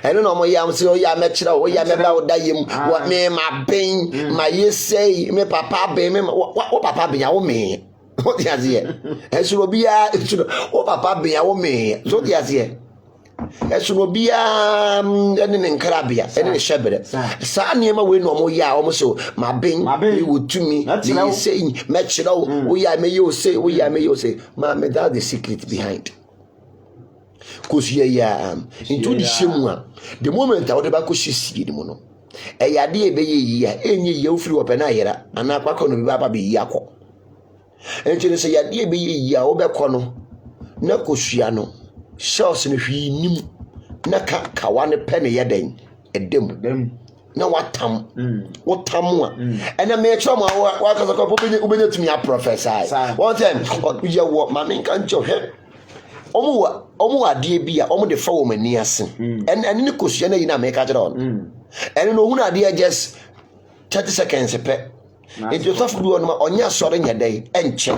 eno no mo yam se o ya me kira o ya me ba o da yem wa me ma ben ma yesei me papa ben me o papa ben ya wo me o ti azie esuro bia o papa ben ya wo me so ti azie esuro bia ene ne nkrabia ene ne shebere sa ne ma we no mo ya o mo so ma ben me wotumi me yesei me kira o ya me yose o ya me yose ma me that the secret behind kosuya ya into the shemua the moment I would ba ko hyesie mu no eyade e be yi a enye ye ofiri opena yera ana akwa no bi baba be yi akọ enche se yade e be yi a wo be kọ no na kosuya no shells no hwi nim na kawa ne pe ne yeden edem na watam wotam a ena me chọ ma wa ka ko obenya tumi a prophesy one time ye wo ma me kan cho he omo ade bia omo de fa wo mani ase en ne kosuya na yi na me ka jira on en no hu na ade just 30 seconds pe it you suffer do no onya sore nyedai enche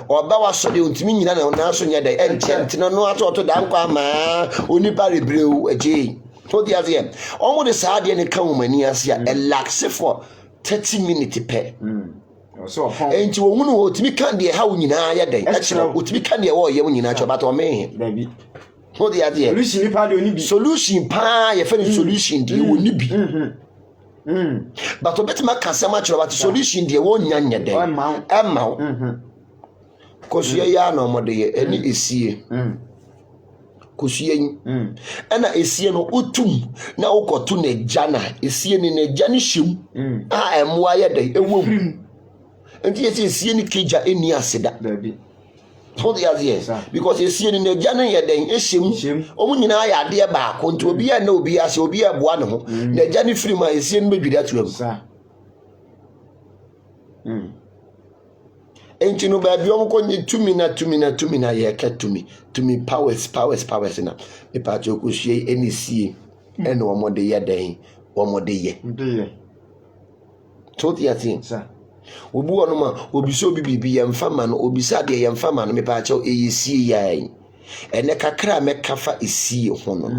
oba wa sore ontimi nyina na so nyedai enche ntina no ato da nkwa ma oni barebreu eje to dia ze omo de sa ade ne ka wo mani ase a relax for 30 minutes pe so enti wo hunu otimi kan de ha wo nyina ya den akira otimi kan de wo ye wo nyina cho bato me baby ho de ade solution pa de oni bi solution pa ye fa ni solution de oni bi but obetima kasema cho bato solution de wo nyanya den emma kosuya ya na omode ye eni esie kosuya yin ena esie no otum na ukotu na jana esie ni na jani hwem a emwa ya den ewo enti yesi esie ni kija eni aseda baby hold the yes because esie ni na jana ya den ehwem omu nyina ya de ba ko nti obi ya na obi ase obi ya boa ne ho na jani free ma esie ni medwida tuam enti no ba bi omko nyi tumi na ye ka tumi powers na me pa cho ko hwie eni sie ene omode ye den omode ye to the yes obu ono ma obi so bibi ye mfama no obi sa de ye mfama no me pa cho eyesie yan ene kakra me kafa esie ho no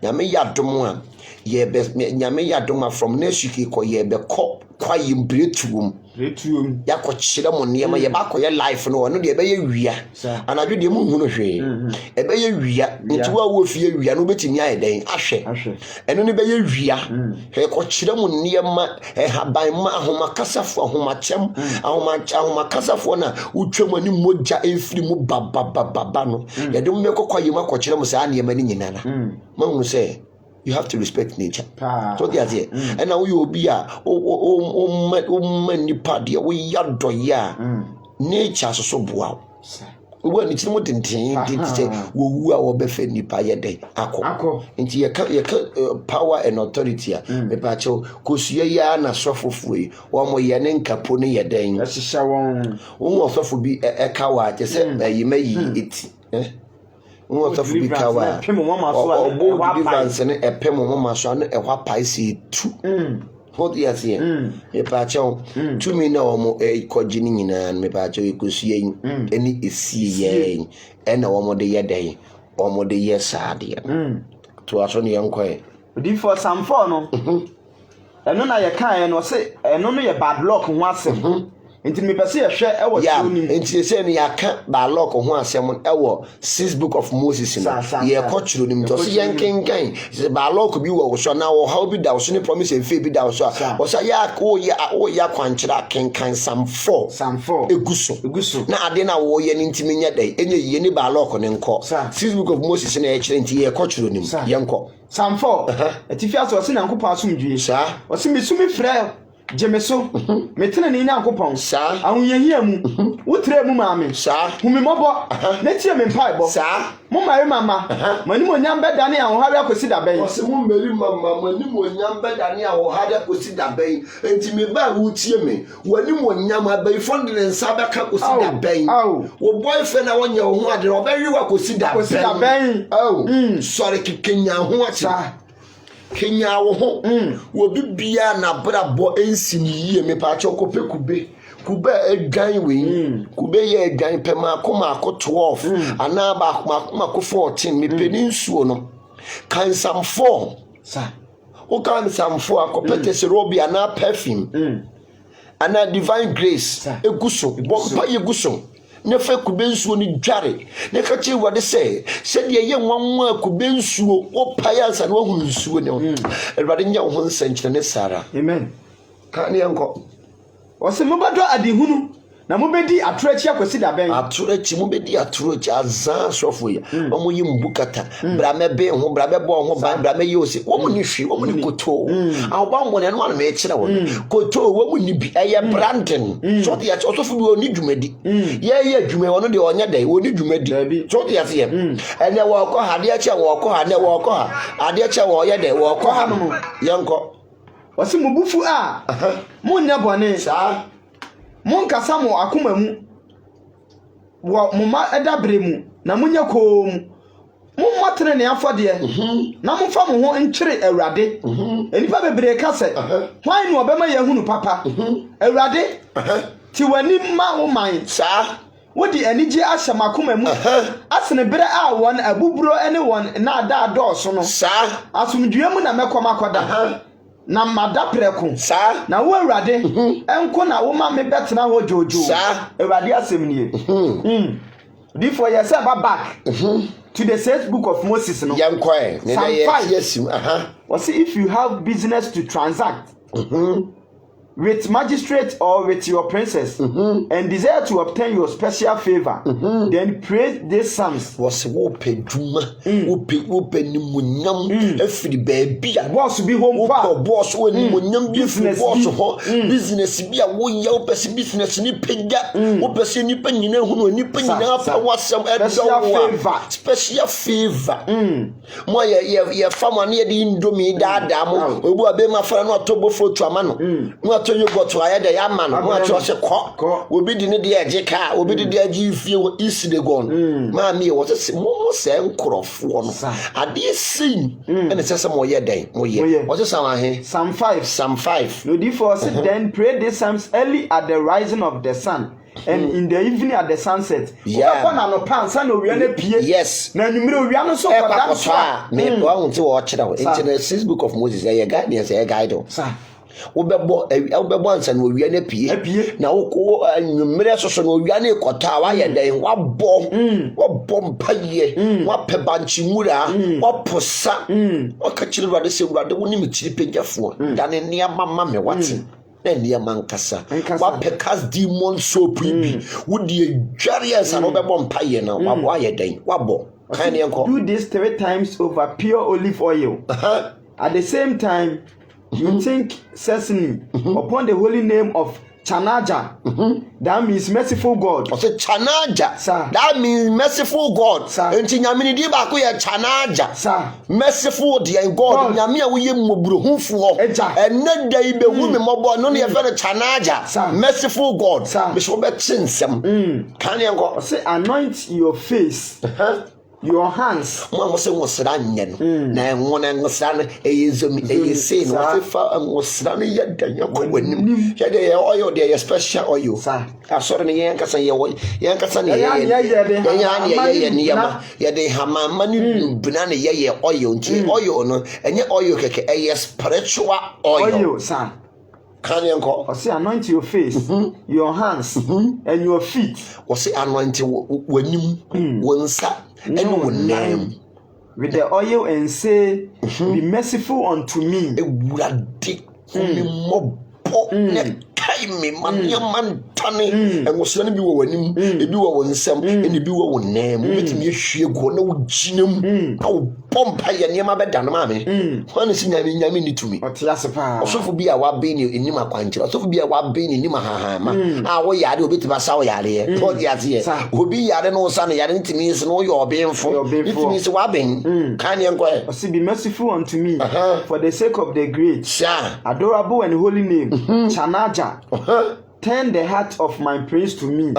nyame yadom a ye be nyame yadom from next week ko ye be ko kwayim bretuum yakɔkyerɛ mo nneɛma yɛbakɔyɛ life no ɔno deɛ ɛbɛyɛ wia anadwo deɛ mu hunu hwee ɛbɛyɛ wia nti wo fie wia no wobɛtumi ayɛ dɛn ahwɛ ɛno ne bɛyɛ wia ɛkɔkyerɛ mo nneɛma ɛhaban ma ahomakasafo ahomakasafo na wotwa mu ani mogya ɛmfiri mu babababa no yɛde mo mɛkɔkɔyim akɔkyerɛ mo saa nneɛma no nyinaa mahunu sɛ you have to respect nature. So that's it. And now you be a many party we yadoya nature so wow. When it's not in to say we are befe nipa yede ako nti ye power and authority me pa cho kosua ya na sofofo yi wo mo ye ne nkapo ne yeden asisha won wo sofo bi eka wa te se yimayi eti wọ́n sọ fún bí káwa ọ̀bọ̀ deliverance ní ẹ̀pẹ́ mọ̀ máa sọ ní ẹ̀họ́ apáìsì tú wọ́n ti yà sí ẹ̀ mẹ́pàákyẹ́wò túmí náà wọ́n kọjí ní nyinaa mẹ́pàákyẹ́wò ẹ̀kọ́sí yẹn ẹni èsì yẹn ẹ̀na wọ́n de yẹ dẹ́yìn wọ́n de yẹ sáadìẹ tó aṣọ ni yẹn kọ́ ẹ̀. òdi fọ samfọ no ẹnu na yẹ ká ẹ no ọsẹ ẹnu no yẹ bad luck ho asẹm. Nti me pese ye hwe e wo tiro nim nti se ne yaka ba lock ho asem e wo 6 book of Moses no ye ko tiro nim to se yen kenkan se ba lock bi wo so na wo how bi da so ne promise en fe bi da so wo sa ya ko ya kwankyira kenkan Psalm 4 eguso na ade na wo ye nti menya dai enye ye ni ba lock ne nko 6 book of Moses na ye kire nti ye ko tiro nim ye nko Psalm 4 etifi aso se na nkopɔ asomdwie sa wo se misumi frɛ Jemeso, metene ni Nyankopɔn saa ahoyehia mu wotre mu maame saa humimɔbɔ netie me mpaebɔ saa mo mari mama mani mo nyam bedane ahohare akosi dabɛn ɔse mo mari mama mani mo nyam bedane ahohare akosi dabɛn enti me ba wutie me wani mo nyam abai fond ne nsa bɛka kosi dabɛn wo boyfriend na wonye ho ade ɔbɛwi wa kosi dabɛn sorry kekenya ho acha Kenya wo ho wo bibia na brabo ensini yie me pa cho kope kube edwan we kube ye edwan pema akoma akọ 12 ana ba akoma akọ 14 me peninsuo no kan Psalm 4 sa o kan Psalm 4 akopete se robi ana perfume ana divine grace eguso pa yeguso ne fa kube nsuo ni dware ne ka chi wode se de ye nwanwa kube nsuo o paya ansa na hu nsuo ne everybody nya ho nsankyere ne sara amen ka ne enko o se mobado adihunu na mobedi aturachi akwesi dabɛn aturachi mobedi aturachi azan sofo ya omo yi mbukata bra mebe ho bra bebo ho bra me yosi wo mo ni hwi wo mo ni koto awba mo ne no ma e kire wo koto wo mo ni bi eye branding so de ya osofo bi oni dwumadi ye dwume wo no de onya dai oni dwumadi so de ya se ene wo kɔ ha de acha wo kɔ ha ne wo kɔ ha ade acha wo ye dai wo kɔ ha no yenko wasi mubufu a mo nya bone sa Monkasa mo akoma mu wo moma edabre mu na munya kom mommotere ne afode na momfa mo ho nkyere awurade enipa bebre ka se hwan ne obema yahunu papa awurade ti wani ma wo man sa wodi anije ahya makoma mu asene bere a won abuburo ene won na ada adɔɔso no sa asomdue mu na mekɔma kɔda na madapreko sa na wo awurade enko na wo ma me betena ho jojo sa awurade asem nie before you say back to the 6th book of Moses no yankoi ne yes was if you have business to transact with magistrate or with your princess and desire to obtain your special favor then pray these psalms was wo peduma wo penimunyam afiri baabia boss be home for boss wo nimunyam business boss ho business bia wo ya wo pese business ni pega wo pese ni panyina hunu ni panyina fa wasam special favor mo ye fama na ye di indomie daada mo obu abema fara no otobo fruit amano to you go to ayada ya man mo acho se ko obi di ne de ejeka obi di de agi fie wo isi de gon ma mi wo se mo se nkrofo no ade sin ene se se mo ye den mo ye wo se san ahe Psalm 5 no di for then pray these psalms early at the rising of the sun and in the evening at the sunset na no pan san no wi na pie yes na nwumire wi no so for that me wa won ti wo kire wo into the 6th book of Moses ya guide say guide sa wobɛbɔ ansa na owia na pie na woko nwumere soso na owia na ekɔta wa yɛ dɛn wabɔ mpaye wapɛ banchimura waposa wakachiri Awurade sɛ Awurade wo nim kyiri pegyafo da ne nneɛma ma me wate na nneɛma nkasa wapɛ cast demon soap bi wodi adware ansa na wobɛbɔ mpaye na wabɔ ayɛ dɛn wabɔ kan ne enko do this 3 times over pure olive oil. At the same time, you think sesame upon the holy name of Chanaja. That means merciful God. I said Chanaja. Sir. That means merciful God. Sir. Enti nyamini di ba ko ye Chanaja. Sir. Merciful dear God. Nyame a wo ye mmobrohufo. Enne da ibe hu me mobo no ne ye fe Chanaja. Merciful God. Me so be chinsem. Kan ye nko. Say anoint your face. Your hands. Mo se ngosra nye no. Na enwona ngosra no eyezomi eyese no. Fa ngosra no ye dan ye ko wanim. Ye de oil de ye special oil. Asore ne yen kasa ye ne ye ye de hamama ni buna ne ye oil nti oil no enye oil keke eye spiritual oil. Can you call? Say anoint your face, your hands, and your feet. Or say anoint when you onsa and one name with the oil and say, be merciful unto me. A would dick me more me man tani and was going to be when him if you were one some and if you were one name with me she go no ginum oh pompa ya niema be dan ma me when is nyame ni to me so for be a wa be ni enima kwanchira so for be a wa be ni enima hahama wo yare obetima sa wo yare to dia tie obi yare no sa no yare ntimi is no yo obemfo ntimi is wa ben kan ye nko o be merciful unto me for the sake of the great adorable and holy name Chanaja. Turn the heart of my praise to me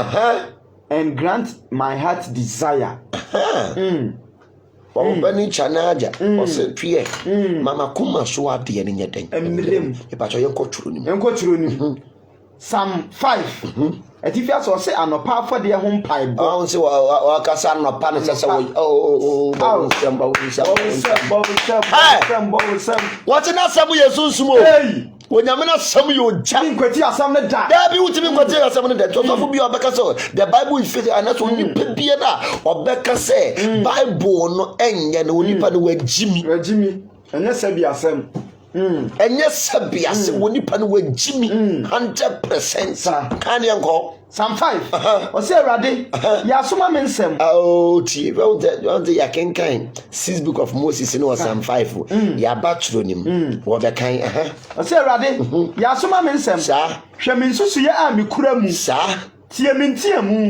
and grant my heart's desire. Bani Chanaja or say Pierre Mama Kuma so at the end of the Psalm 5. If you also say, I'm not powerful for their home pipe. I don't say, well, Cassan, no panic. What's enough? Some of your soon when you're not some of your jamming criteria, some of that. There be what you criteria, some of that. Just for be a Becca so. The Bible is fit, and that's when you prepare that. Or Becca say, Bible no end, and only by the way, Jimmy, and yes, I be a sam. And yes, Sabias, when you pan with Jimmy, 100%. Can you call? Psalm 5. Or say, Raddy, Yasuma mensem. Oh, T. Well, the can kind. 6 book of Moses in Psalm 5. Ya batronym. What the kind, or say, Raddy, Yasuma mensem, sir. Shaminsu ya mi kuramu, sir. Tiamintiamu.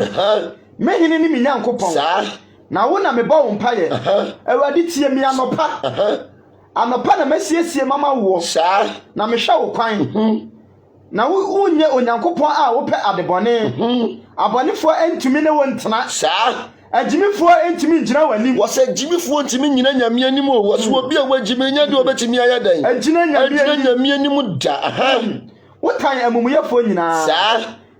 May he name Yanko, sir. Now, when I'm a bone pie, a Raddy Tiamianopa. Anopa na mesiesie mama wo na mehwa wo kwan na wo nye onyankopon a wo pe adebone abonefo entumi ne wo ntena agimifo entumi ngina wani wo se agimifo ntumi nyina nyame anim wo so obi a wagime nya de obetumi ayadan agina nyame anim da wo kan amumuyefo nyina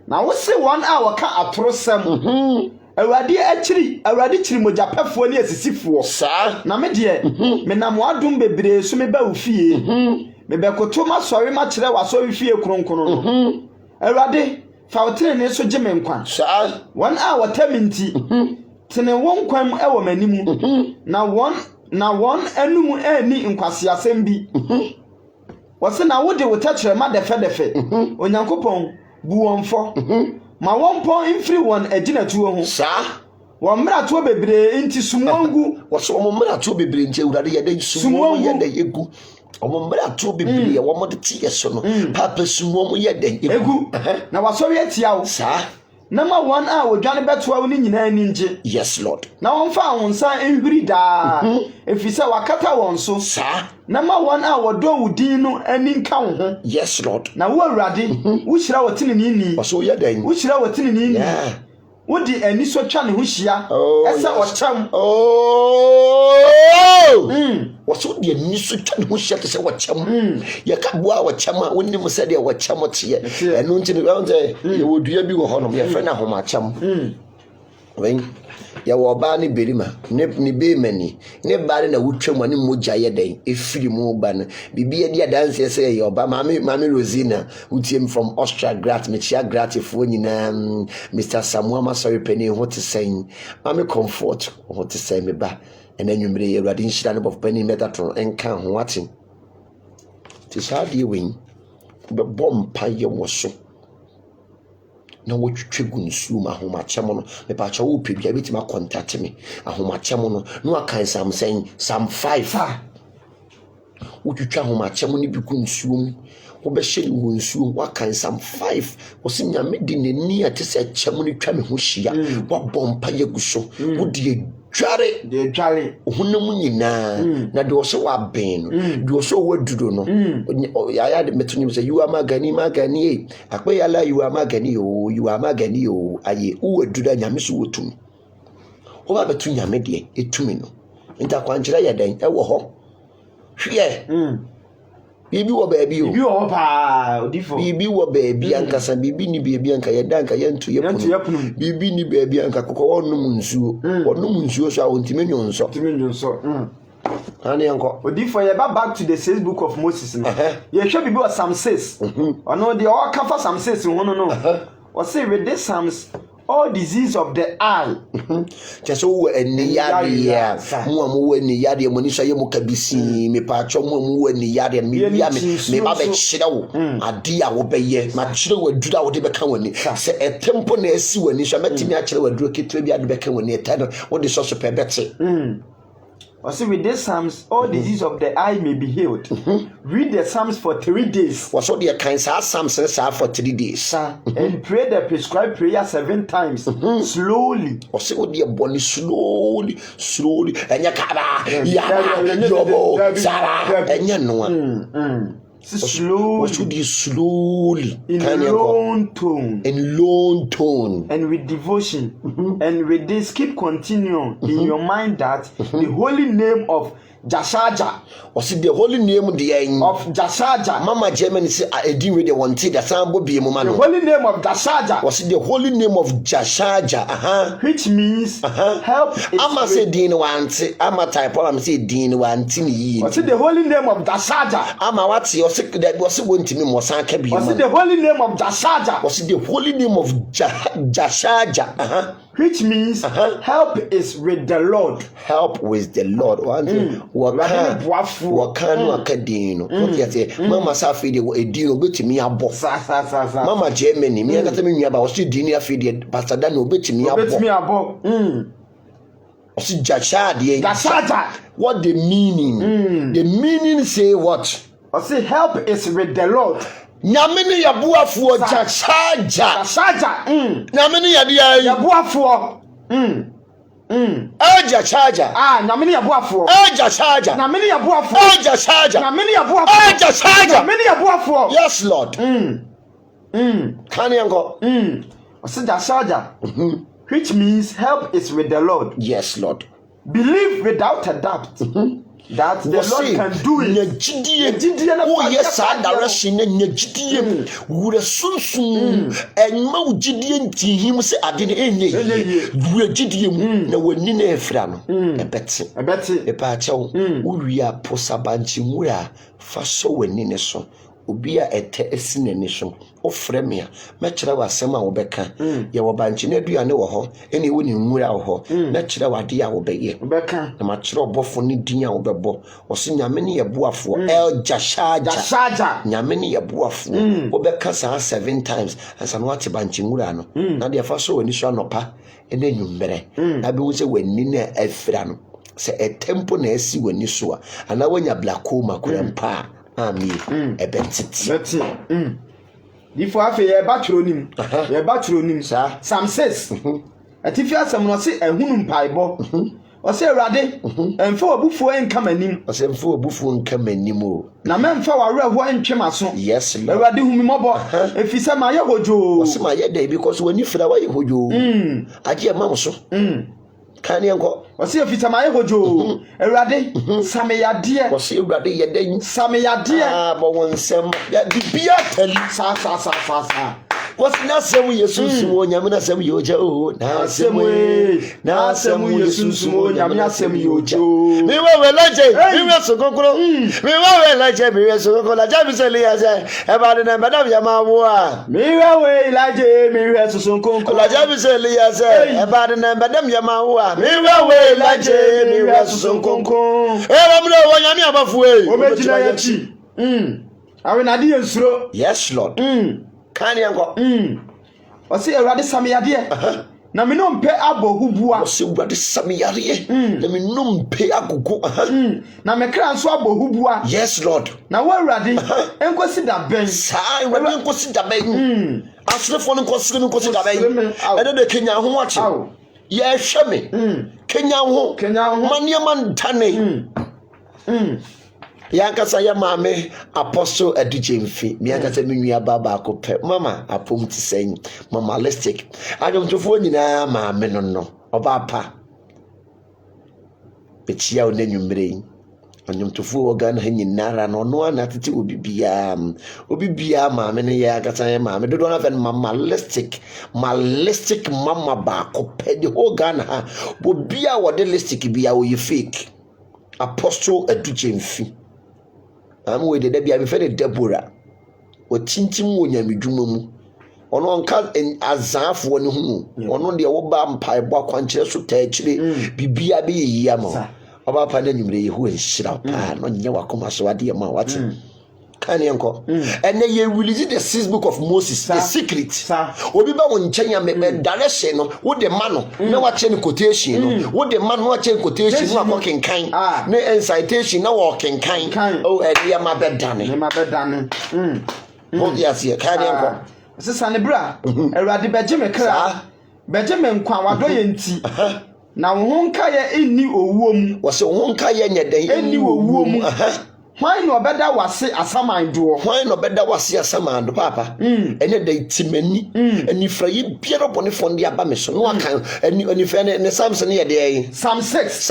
na wo se won a wo ka atorosem Awurade chiri mojapefo ne asisifo na me de me nam wadom bebre so me ba ofie me be koto ma sori ma kire wa so ofie kronkron Awurade fa wotere ne so geme nkwa won a wataminti tene won kwam e wo manimu na won anum ani nkwase asem bi wose na wode wotakire ma defe onyankopon bu wonfo ma wonpon infri won aginatuo ho won mrato bebre nti sumongu woso mo mrato bebre nti Awurade yede sumongu yede egu omo mrato bebre wo mo de tie so no papa sumongu yede egu na wasori atia wo na ma won a wodwane betoa wo ni nyina ni nje yes lord na won fa won san enhwiri da efisa wakata won so na ma won a wodo wudin no ani nka wo ho yes lord na wo Awurade wo hira wotene ni waso yede wo hira wotene ni wodi ani so twa ne ho hia esa ocham waso de ani so twa ne ho hia te se wocham ye ka boa wocham a wonni mo se de wocham tie eno nti ne ye wodua bi wo ho no ye fe na ho macham when ya wo ba ne berima ne be mani ne ba na wutwam ne mogya ye den efiri mu ba no bibi adi adanse say ya oba mami Rosina utiem from Austria Grat me chia gratifo nyina Mr. Samuel Masori Penny ho te sen mami comfort ho te sen me ba ena nwumre ye Awurade nhyira ne bof Penny Metatron enka ho ate ti sa die wen be bompa ye wo so na wotwetwe gu nsuo ma ahomachem no me pa cha wo pebia betima contact me ahomachem no no akan sam 5 wotwetwe ahomachem no bi gu nsuo mu wo be hye wo nsuo wakan sam 5 wo se nyame di nani ate se chem no twa me ho hia wo bompa ye gu so wo die dware honam nyina na de wo so wa ben de wo so waduro no ya de metunyim say you are magani akpeyala you are magani o aye wo waduro nyame so wotum wo ba betu nyame de etumi no nta kwankyera ya den e wo ho hwe bibi wo baabi o bibi wo pa odifo bibi wo baabi ankasa bibi ni baabi anka ye danka ye nto ye punu bibi ni baabi anka kokko wonum nsuo so a wontime nyonso ani anko odifo ye back to the 6th book of Moses no ye hwe bibi o Psalm 6 ono de o kafa Psalm 6 hono no o say with this Psalms all disease of the eye just wo eni yare mo wo eni yare mo ni so ye mo kabisi me pa atwo mo wo eni yare me bia me ba be kyerɛ wo ade a wo bɛyɛ ma kyerɛ wo adura wo de bɛka woni sɛ etempo na asi woni so metimi a kyerɛ wo adura ketre bia de bɛka woni etano wo de so so pɛ bɛte I say with these Psalms, all disease of the eye may be healed. Read the Psalms for 3 days. What's all the kinds of Psalms for 3 days? And pray the prescribed prayer 7 times. Slowly. Or say what the body slowly. And yakaba, yobo, Sarah, and yanuan. Slowly. What should you slowly? In low tone. And with devotion. And with this, keep continuing in your mind that the holy name of Jashaja. Was it the holy name of Jashaja? Mama Germany say I didn't really want to the Sambo be the holy name of Jashaja. Was it the holy name of Jashaja? Which means help. I'ma say Dean want I'ma type I'm say Dean want was it the holy name of Jashaja? I'ma what's your sick that was going to me Mosanka be. Was it the holy name of Jashaja? Was it the holy name of Jashaja? Which means help is with the Lord. Help with the Lord. Wakano. Mama Safi a deal bit me a boss. Mama Germany, me and me about still dinner feed Pastor Dan bit me a boss. Jashaja. What the meaning? The meaning say what? I say help is with the Lord. Nyamini ya buafuo Jashaja. Nyamini ya dia ya buafuo. Jashaja. Nyamini ya buafuo. Jashaja. Nyamini ya buafuo. Jashaja. Nyamini ya buafuo. Jashaja. Nyamini ya buafuo. Yes, Lord. Kani yango. What's Jashaja? Which means help is with the Lord. Yes, Lord. Believe without a doubt. That the Lord can do it. Oh yes, I direction nyagidie. Wura sunsun. Enma ugidie nti him se ade ne enye. Wura gidie mu na wani na efra no. Ebeti. E pa chew. Uwia posabanchi mura fa so wani ne so. Obi a ete esi n'ani so ofre me a mekere wasem a wo beka ye wo banchi na aduane wo ho ene wo ni nwura wo ho mekere wade a wo beye beka na makere obofo ni din a wo bebo wo se nyame ne ye boafo el jashaja nyame ne ye boafo wo beka sa 7 times ansa no ate banchi nwura no na de fa so wani so anopa ene nwumbere na be wo se wani na afira no se etempo na asi wani so a ana wanya blakoma kurampa ebentiti difo afi ye ba tronim sa Psalm 6 atifi asem no se ehunu mpaibo o se Awurade emfa obufuo enkamanim o se emfa obufuo enkamanim o na memfa wareho entwemaso yes Lord Awurade humi mobo efisa ma ye hojo o se ma ye dai because wani fira wa ye hojo aje ma so Kani yanko wasi efita ma ye hojo Awurade sameyade wasi Awurade yeden sameyade bo wonsem ya bibia tali sa What's Nasem Yesumo, Yamina Sem Yojo, Nasem Yesumo, Yamina Sem Yojo. We were like we were so concro. We were like we were so concro. Jamiseli as about the Madame Yamawa. Me were like me were so concro. Jamiseli as about the Madame Yamawa. Me were like me were so concro. I'm no one Yamia way. I mean, I didn't throw. Yes, Lord. Can you go? I say, a rather some idea. Na me no pay abo hubua. Se wurade samiyare. Na me no pay agogo. Na me kra so abo hubua. Yes, Lord. Na wa wurade enkosi da ben. Sai wurade enkosi da ben. Asrefo no enkosi da ben. Ede de Kenya ho ache. Ye hwe me. Kenya ho. Mania man tane. Yankasa ya mame apostle adujemfi mi yankasa menua baba akopɛ mama apom ti sɛn mama listic adwomtofo nyina mame no oba pa bechia onanwumre adwomtofo organ ha nyinara no no ana tete obibia mame ne yankasa ya mame dodo na fen mama listic mama ba akopɛ the whole Ghana ha bobia wode listic bia wo fake apostle adujemfi am we de bia me fe de Deborah o tintim wo nyamedwuma mu ono nka azafo ne hu ono de wo ba mpa ebo akwankyere so ta akire bibia be yiya ma oba pa na nyumre yehu enhyira pa no nye wakoma so ade ma wate kan yenko ene ye release the 6th book of Moses the secret obi ba won nkyanya me direction no wo de ma no na wa che ne quotation no wo de ma no wa che quotation no akokenkan na incitation na wo kenkan o ede ma bedane ho dia sie kan yenko sisa ne bra Awurade beje me kra beje me nkwa wado ye nti na wo nka ye enni owuo mu wo se wo nka ye nyeden enni owuo mu Why no better was say asamando? Why no better was say asamando, Papa? Any day timeni, and if you be up on the phone, the abamission, no account, and if any Samson here day. Some sex,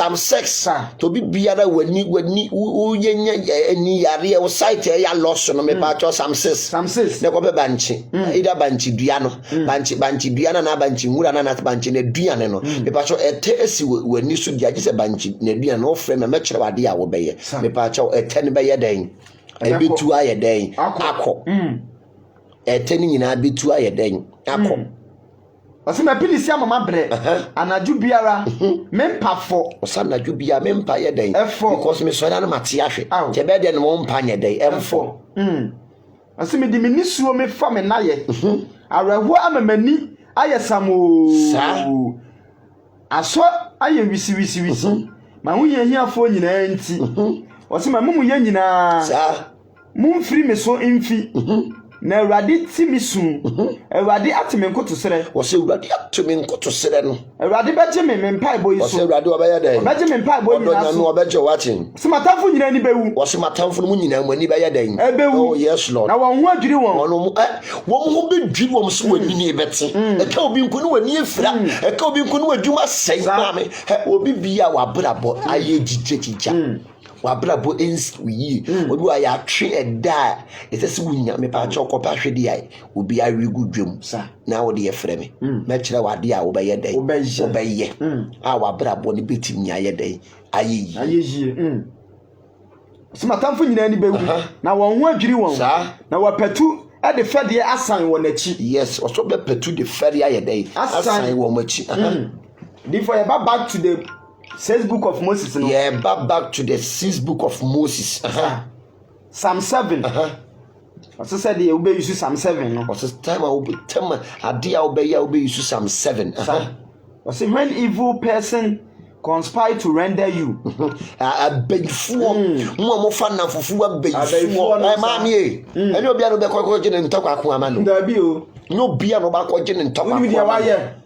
to be other when you any area or site a loss on me part or some sis, never banchi, either banchi diano, banchi diana, banchi, murana, banchi, diano, the patch a test when you should judge a banchi, Nedian, frame a match of idea will be a patch a 10 by a day. A bit to a day. Ako. A tenning in a bit to a day. Ako. I see my penny mama bread. And a jubiara. Mempa for. Or some like jubia mempa a day. F4 because Miss Sonana Matiashi. The bed and one panya day. M4. I see me diminisio me from a naye. I rewa a many. I some. I saw I am wisi. My own here for you auntie. What's my mumu yenina? Moon free me so infi. Na Awurade ti mi sun. Awurade atimenko to sere. Was Awurade atimenko to sere no. Awurade beje me mpai boy so. Was Awurade obaya den. Beje me mpai boy na so. No obeje watching. Se matamfo nyina ni bewu. Was matamfo mu nyina mu ni beya den. Oh yes Lord. Na won ho adwiri won. Ono mu won ho bedwiri won so wani ni bete. E ka obi nko no wani efira. E ka obi nko no adwuma sei ma me. Obi bia wa brabo aye jijejija. Wabrabo ens wi obi wa ya twe eda etese wunya me pa cho kopa hwede ai obi awe gudwem na wo de yefre me me kire wade a wo be ye dai obeye a wabrabo ne betim nya ye dai ayeyi simatamfo nyina ni bewu na won ho adwiri won na wapatu e de fede asan won achi yes oso be patu de fede aye dai asan won achi therefore you back to the 6th book of Moses. No? Yeah, back to the 6th book of Moses. Psalm 7. As I said, you will use Psalm 7. No? What's time I will be telling a dear obey use Psalm 7. I say, when evil person conspire to render you, I beg for more fun than for beg for my mammy. And you'll be able to go and talk about Quaman. No beer no back and talk about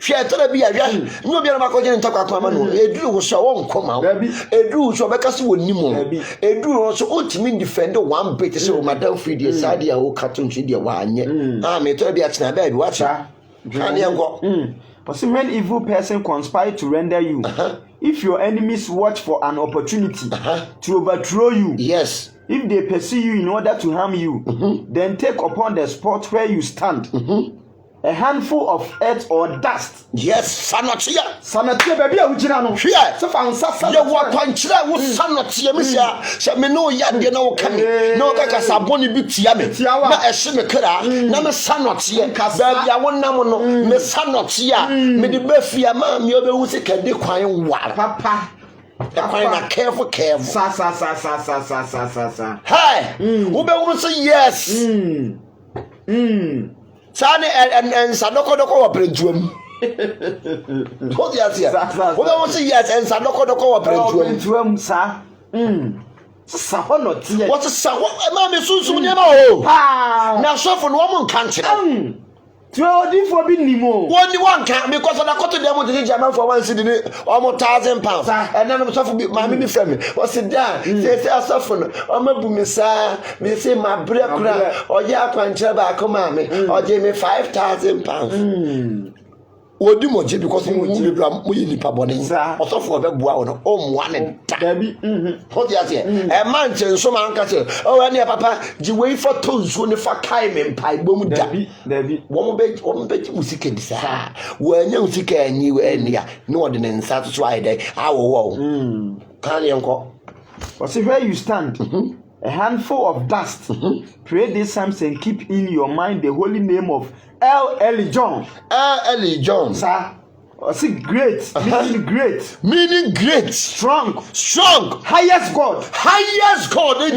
she tell be a yan, no be a macojan and talk about Mamma. A drew was so come out. A drew so because you would nimo. A drew also ultimate defender one British or Madame Fridi, Sadia or Cartoon Chidia one. I may tell the action bed, watch her. But see, when evil person conspire to render you, if your enemies watch for an opportunity to overthrow you, yes. if they pursue you in order to harm you, then take upon the spot where you stand a handful of earth or dust. Yes, Sanotia. Sanotia, baby, I would know. Here, so found Sasa. You walk on Chila was Sanotia, Missia. Shall me know yet, you know, coming. No, because I want to be Tiami. Not a Shimekara, Nama Sanotia, Baby, I want no, Miss Sanotia, Medibefia, Mam, you're the music and the crying wild. Papa. A careful. Sa. Hi, who will say yes? Sane and Sadoko Prentuum. What you say? Who will say yes and Sadoko Prentuum, sir? Sahonotia. What's a Saho? Mammy Susu never. Now, so for woman country. 12 for Binimo. One can't because I got to them to the German for one city almost £1,000. And then I'm suffering my mini family. What's it done? Say, I suffer. I'm a boomisa, me say my break or Yakan Chaba Comami or Jamie £5,000. What do you because we need Paboni, or so for the Buano, one and Debbie. What do you say? A mansion, some uncle, oh, and your papa, you wait for two soon for Kaim pie boom, Debbie, one bed, music and desire. When you seek a new area, no ordinance satisfy day, our wall. Can't you uncle? What's where you stand? A handful of dust. Pray these psalms and keep in your mind the holy name of L. John. L. John. Sir. I say great. Meaning great. Meaning great. Strong. Highest God.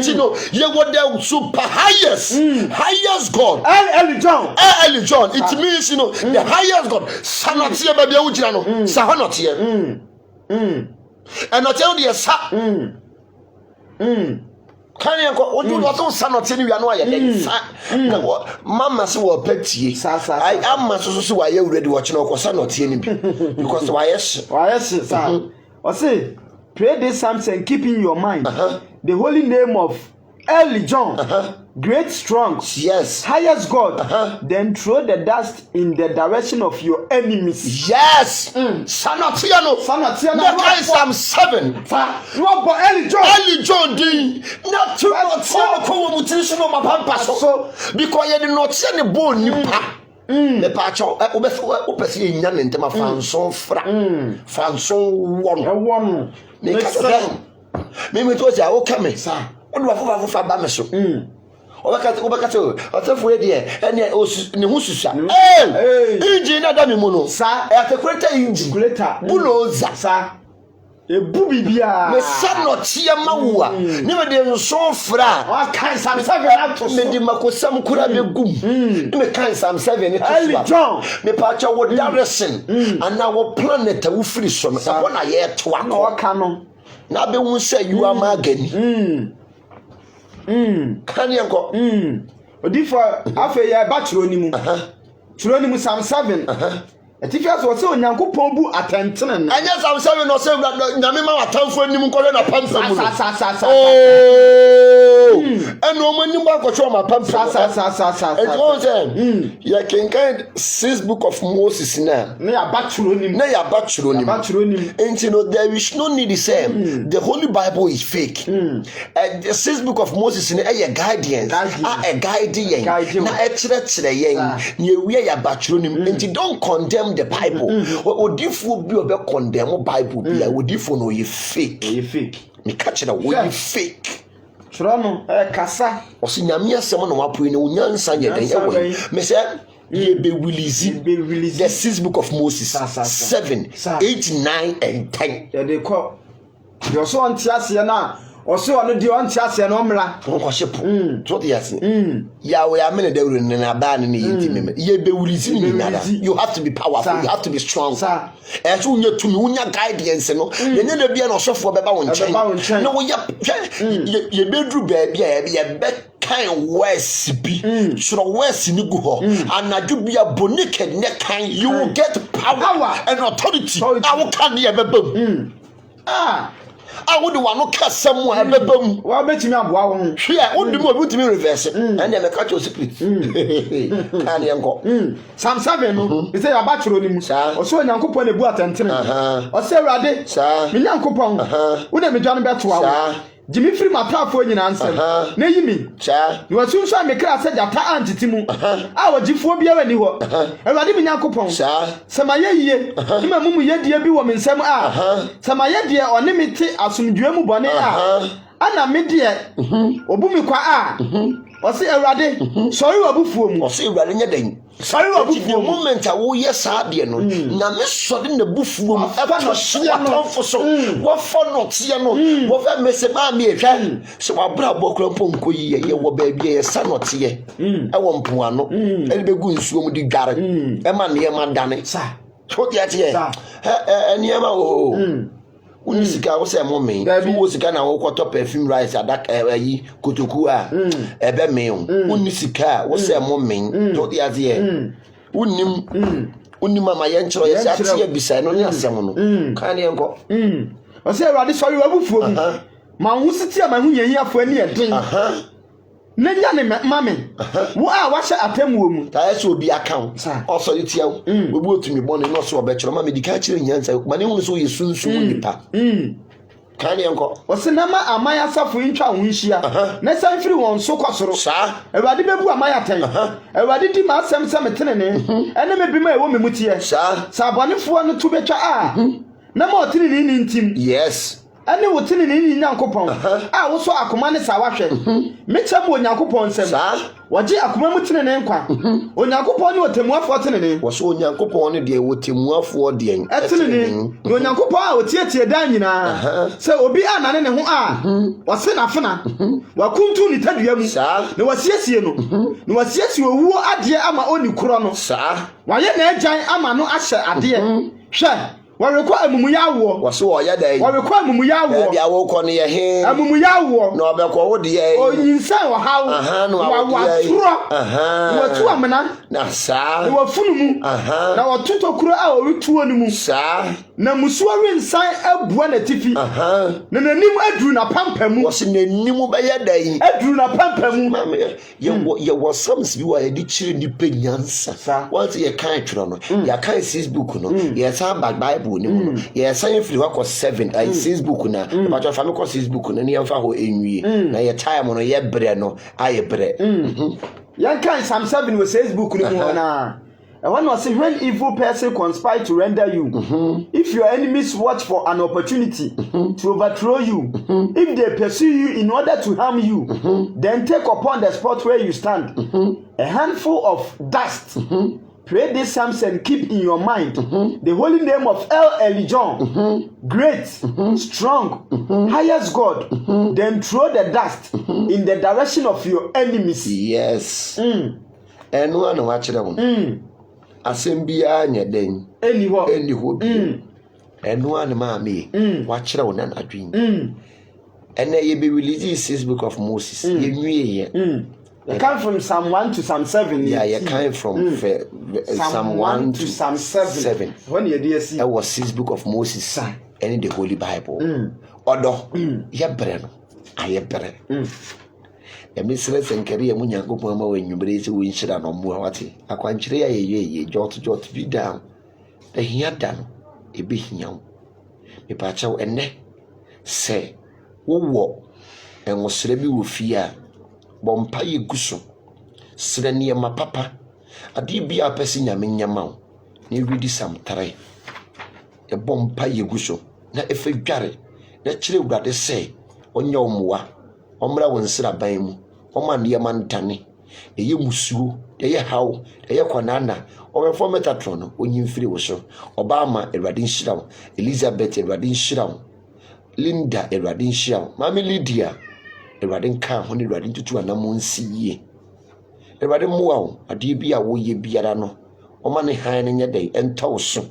You know, you were the super highest. Highest God. L. John. L. John. It means, you know, the highest God. Sanotia baby ujano. Sahonotia. And not tell the sa. Can you go? What you was son of Tinu Yanoya? Mamma so petty. I am my so why you already watching or son of Tinu because why, yes, sir. Or say, pray this psalms and keep in your mind the holy name of L. John. Great, strong, yes, highest God, then throw the dust in the direction of your enemies. Yes, Sanotiano, Psalm 7. Early John, not to my pampas, so because you did not send a bone, you pa. The patch of Opesi Yan and Tema Fanson Fanson one. Maybe it was our coming, sir. What do I have for Bamaso? Obakato, Otafwe dear, and yet Nehusa. Engine Adami Mono, sir, at the greater engine, greater Buno Zasa. A booby beer, the son not Chiamawa, never did so fra. I can't some 7 out to Medimako, some could have been good. Me can't some 7 John, me patcha would direction, and now what planet will free from I want a year to one canon. Now they won't say you are Magan. Can you go? Differ after your batronium. Tronium Sam 7. A teacher was so Yanko Pombu attention. And yes, I'm 7 or 7 that Namima town for any Mukola pump. Oh, and no one you mark or show my pump. It was you can kind 6 book of Moses now. Nay, a batronium. And you know, there is no need the same. The Holy Bible is fake. And the 6 book of Moses in a guardian, a guardian, now a church, you wear a batronium, and you don't condemn the Bible. What would you be about condemn Bible? Would you know you fake? Me catch it away, you fake. Trono, Cassa, or Sinamia, someone who are putting Unyan Sanya. Me said, ye be releasing the 6 book of Moses 7, 8, 9, and 10. They call your son Tiasiana. Or so on the on chassis and omra. Yahweh, I mean, they were in a band in the intimate. You have to be powerful, you have to be strong. As soon as you guidance, and you never be an also for the bound chain. No, you bedroom baby, a bed kind West be. Should a West in Ugo, and I do be a bonic neck kind, you will get power and authority. I will candy ever boom. I would want to cast somewhere. Well, bet you now. Here, would be more good to me reverse it. And then I cut your secret. Can you go? Some 7, is there a bathroom, or so an uncle pon a boat and or say, Raddy, sir, me uncle pong, wouldn't be done back to our Jimmy free matafo nyina ansem na yimi cha ni wasu so amekra se jata antitimu a wagifo bia wani ho Awurade me Nyankopɔn cha samaye yie ima mumu yedie bi wo me nsem a samaye de one me te asomdwe mu bone a ana me de obu mi kwa a ɔse Awurade sɔre wabufuo mu ɔse Awurade nya dan sɔre wabufuo mu moment a wo yɛ saa de no na me sɔre na bufuo mu ɛfa no atamfo so wo fa no tie no wo fa mese ma me ehwa so wabra bɔkura ponko yi yɛ wɔ baabi yɛ sa no tie ɛwɔ mpoano ɛde begu nsuo mu di dware ɛma ne ma dane sa so tie tie ɛniema o unisika wo se mo me wo sika na wo kwoto perfume rice adak ayi kotoku a ebe me unisika wo se mo me to dia de unim mama ye nchiro ye ati ye bisa no ni asem no kan ye nko o se Awurade sori wabufuo mu ma hu siti ma hu yanyiafo ani eden nenya ne mame wo a wa hye atemwo mu ta yeso obi account osori tia wo obi otumi bone no so obechiro ma medika kire nyansa ma ne hu so ye sunsun nipa kan ye nko o se na ma amaya safo ntwa ho nhia na san firi won so kwasoro sa Awurade bebu amaya tan Awurade di ma asem se metenene ene me bi ma ewo memutie sa abonefo no to betwa a na ma otini ni ntim yes ane wotini ni Nyankopɔn a wo so akoma ne sa wahwe mecham Onyankopɔn nsem waje akoma mutene ne nkwa Onyankopɔn ne otemuafo tene ne wo so Onyankopɔn ne de wotemuafo de etene ne Onyankopɔn a otietie dan nyina se obi anane ne ho a wose na fena wakuntu ni tadua mu ne wasiesie no ne wasiesie owuo ade ama oni kuro no waye na agyan ama no ahye ade hwe Wareko amumu yawo waso oya dai wareko amumu yawo bia wo ko ne ye he amumu yawo na obekọ wo de ye onyinsan wo hawo no wa turo watu amena na sa wa funumu na watutokuro a orutuo ni mu sa na musuo rensan abua na tifi na nanim aduru na pampamu wo se nanim ba ye dai aduru na pampamu ye wo sams bi wa ye di chire ni penyansa what ye kan tworo no ya kan Facebook no ye san Bible ni mu no ye san firi wa ko 7 Facebook na ba to fa me ko Facebook na ni ye fa ho enwie na ye time no ye bre no aye bre yan kan Psalm 7 with Facebook ni mu na when was when evil person conspire to render you if your enemies watch for an opportunity to overthrow you if they pursue you in order to harm you then take upon the spot where you stand a handful of dust pray these psalms and keep in your mind the holy name of El Elyon, great, strong, highest God. Then throw the dust in the direction of your enemies. Yes. Enu anu wachira mo. Asembia nya den. Eniho bi. Enu anu ma me. Wachira wo nan adwin. Ene ye be release this book of Moses. Ye nwie ye. You come from Psalm 1 to Psalm 7. Yeah, you came from Psalm 1 to Psalm 7. When you do see, it was 6 book of Moses and in the Holy Bible. Odo, ye breno, aye bre. E misre senkeri e munyankopon ma wenwumbre se wonhyira no mo awate. Akwankyere ya ye jot bi down. The hia da no e be hia wo. Me pa chaw enne se wo enwosre bi wo fie a bompa ye guso sre niema papa ade bia pesi nyame nyama wo ne ready sam 3 e bompa ye guso na efe dware na kire wurade se onye omoa omra won sra ban mu oma niema ntane eye musuo eye hawo eye kwanana omefo metatron no onyimfiri wo so obama Awurade nhira wo Elizabeth Awurade nhira wo Linda Awurade nhira wo mama Lydia Awurade nka ho ne Awurade ntutu anamo nsiye Awurade mmoa wo ade bi a wo ye biara no oma ne han ne nya dai entawo so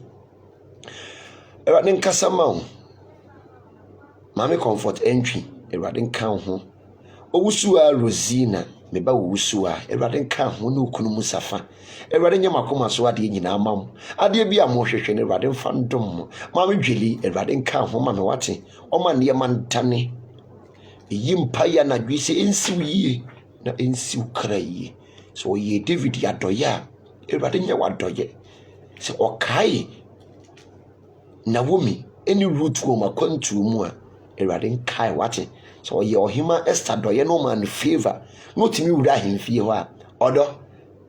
Awurade nkasa ma wo mama comfort entry Awurade nka ho owusuwa Rosina meba wusuwa Awurade nka ho ne okunu musafa Awurade nya makoma so ade nyina mam ade bi a mo hwehwe ne Awurade mfa ndom mama dweli Awurade nka ho ma me wate oma ne yamantane yimpa ya na dwise ensiwie na ensiw kraie so ye David ya doya Awurade nya wadoye se okai Naomi eni root wo makwantu mu a Awurade nkai wate so your human Esther do no man favor no timi wura hemfie ho a odo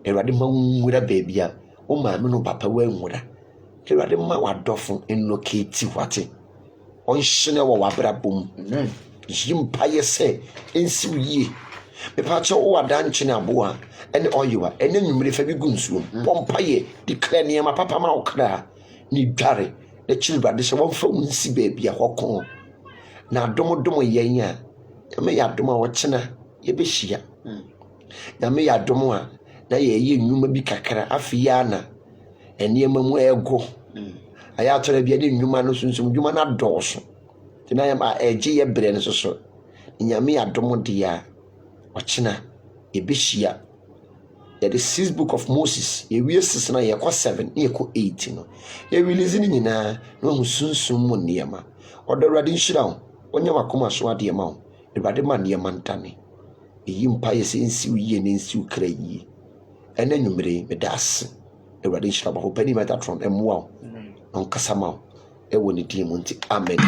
Ewurade ma nwura baby a o ma me no papa wa nwura Ewurade ma wadofo enlocate wate on hye wo wabrabom yimpaye se ensi yie me pa che o wadan chene aboa ene oyewa ene nwumre fa bi gunsuom pompaye declare ne ma papa ma okra ni dware na chilbrade se won fa unsi baby a hokon na domodomo yen a me ya domo wo chena ye be hia na me ya domo a na ye nwuma bi kakra afiya na ene mamu ego aya tore bia de nwuma no sunsum nwuma na dɔɔso tina ya ma eje ye bre ne soso nyame ya domo dia ochina ebehia ya the 6th book of Moses ye wie 6 na ye ko 7 ye ko 8 no ye release ni nyina no sunsum mo niema odorade nhira wo onya makoma so ade ma wo ebade ma niema ntane eyi mpa ye se nsi wie ne nsi ukra yi ene nwumre medas ebade nhira ba hopani metatron emwa on kasama e woni dimu nti amen.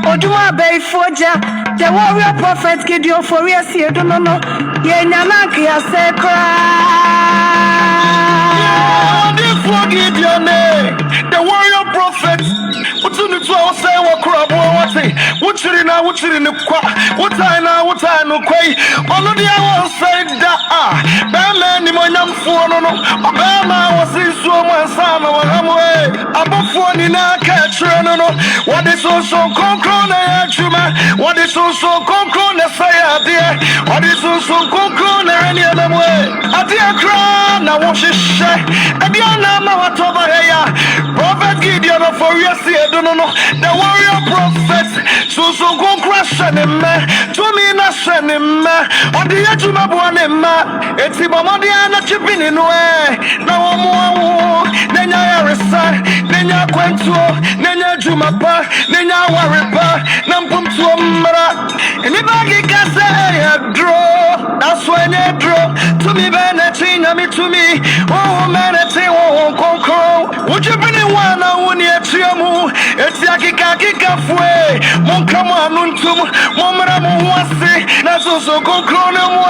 Oduma bay foja the warrior prophet Gideon for years here do no ye nyananke ya sekra forget your name the warrior prophet utunu to I say what crab what say what chiri na kwa what I no kwai all the I say that bema ni monyam fo no bema was so man sama wa hamwe abofo ni na ka chire no what is so konkro na chuma what is so konkro na say ade what is so konkro na any amwe ade akra na wo hwehwe ade na ma watoba ya prophet Gideon for years here do no the warrior prophet so konkro shanema to me na shanema ade ya chuma bo na ma eti bomode na chipini no na wo mo na nya resa na nya kwantuo na nya juma pa na nya warepa na mpumtuo mara anybody can say draw that's when they draw to me beneti na me to me oh meneti oh konkro would you been one na woni etiamu eti akika fue mon kama anuntum mo mara mo wase na so konkro na mo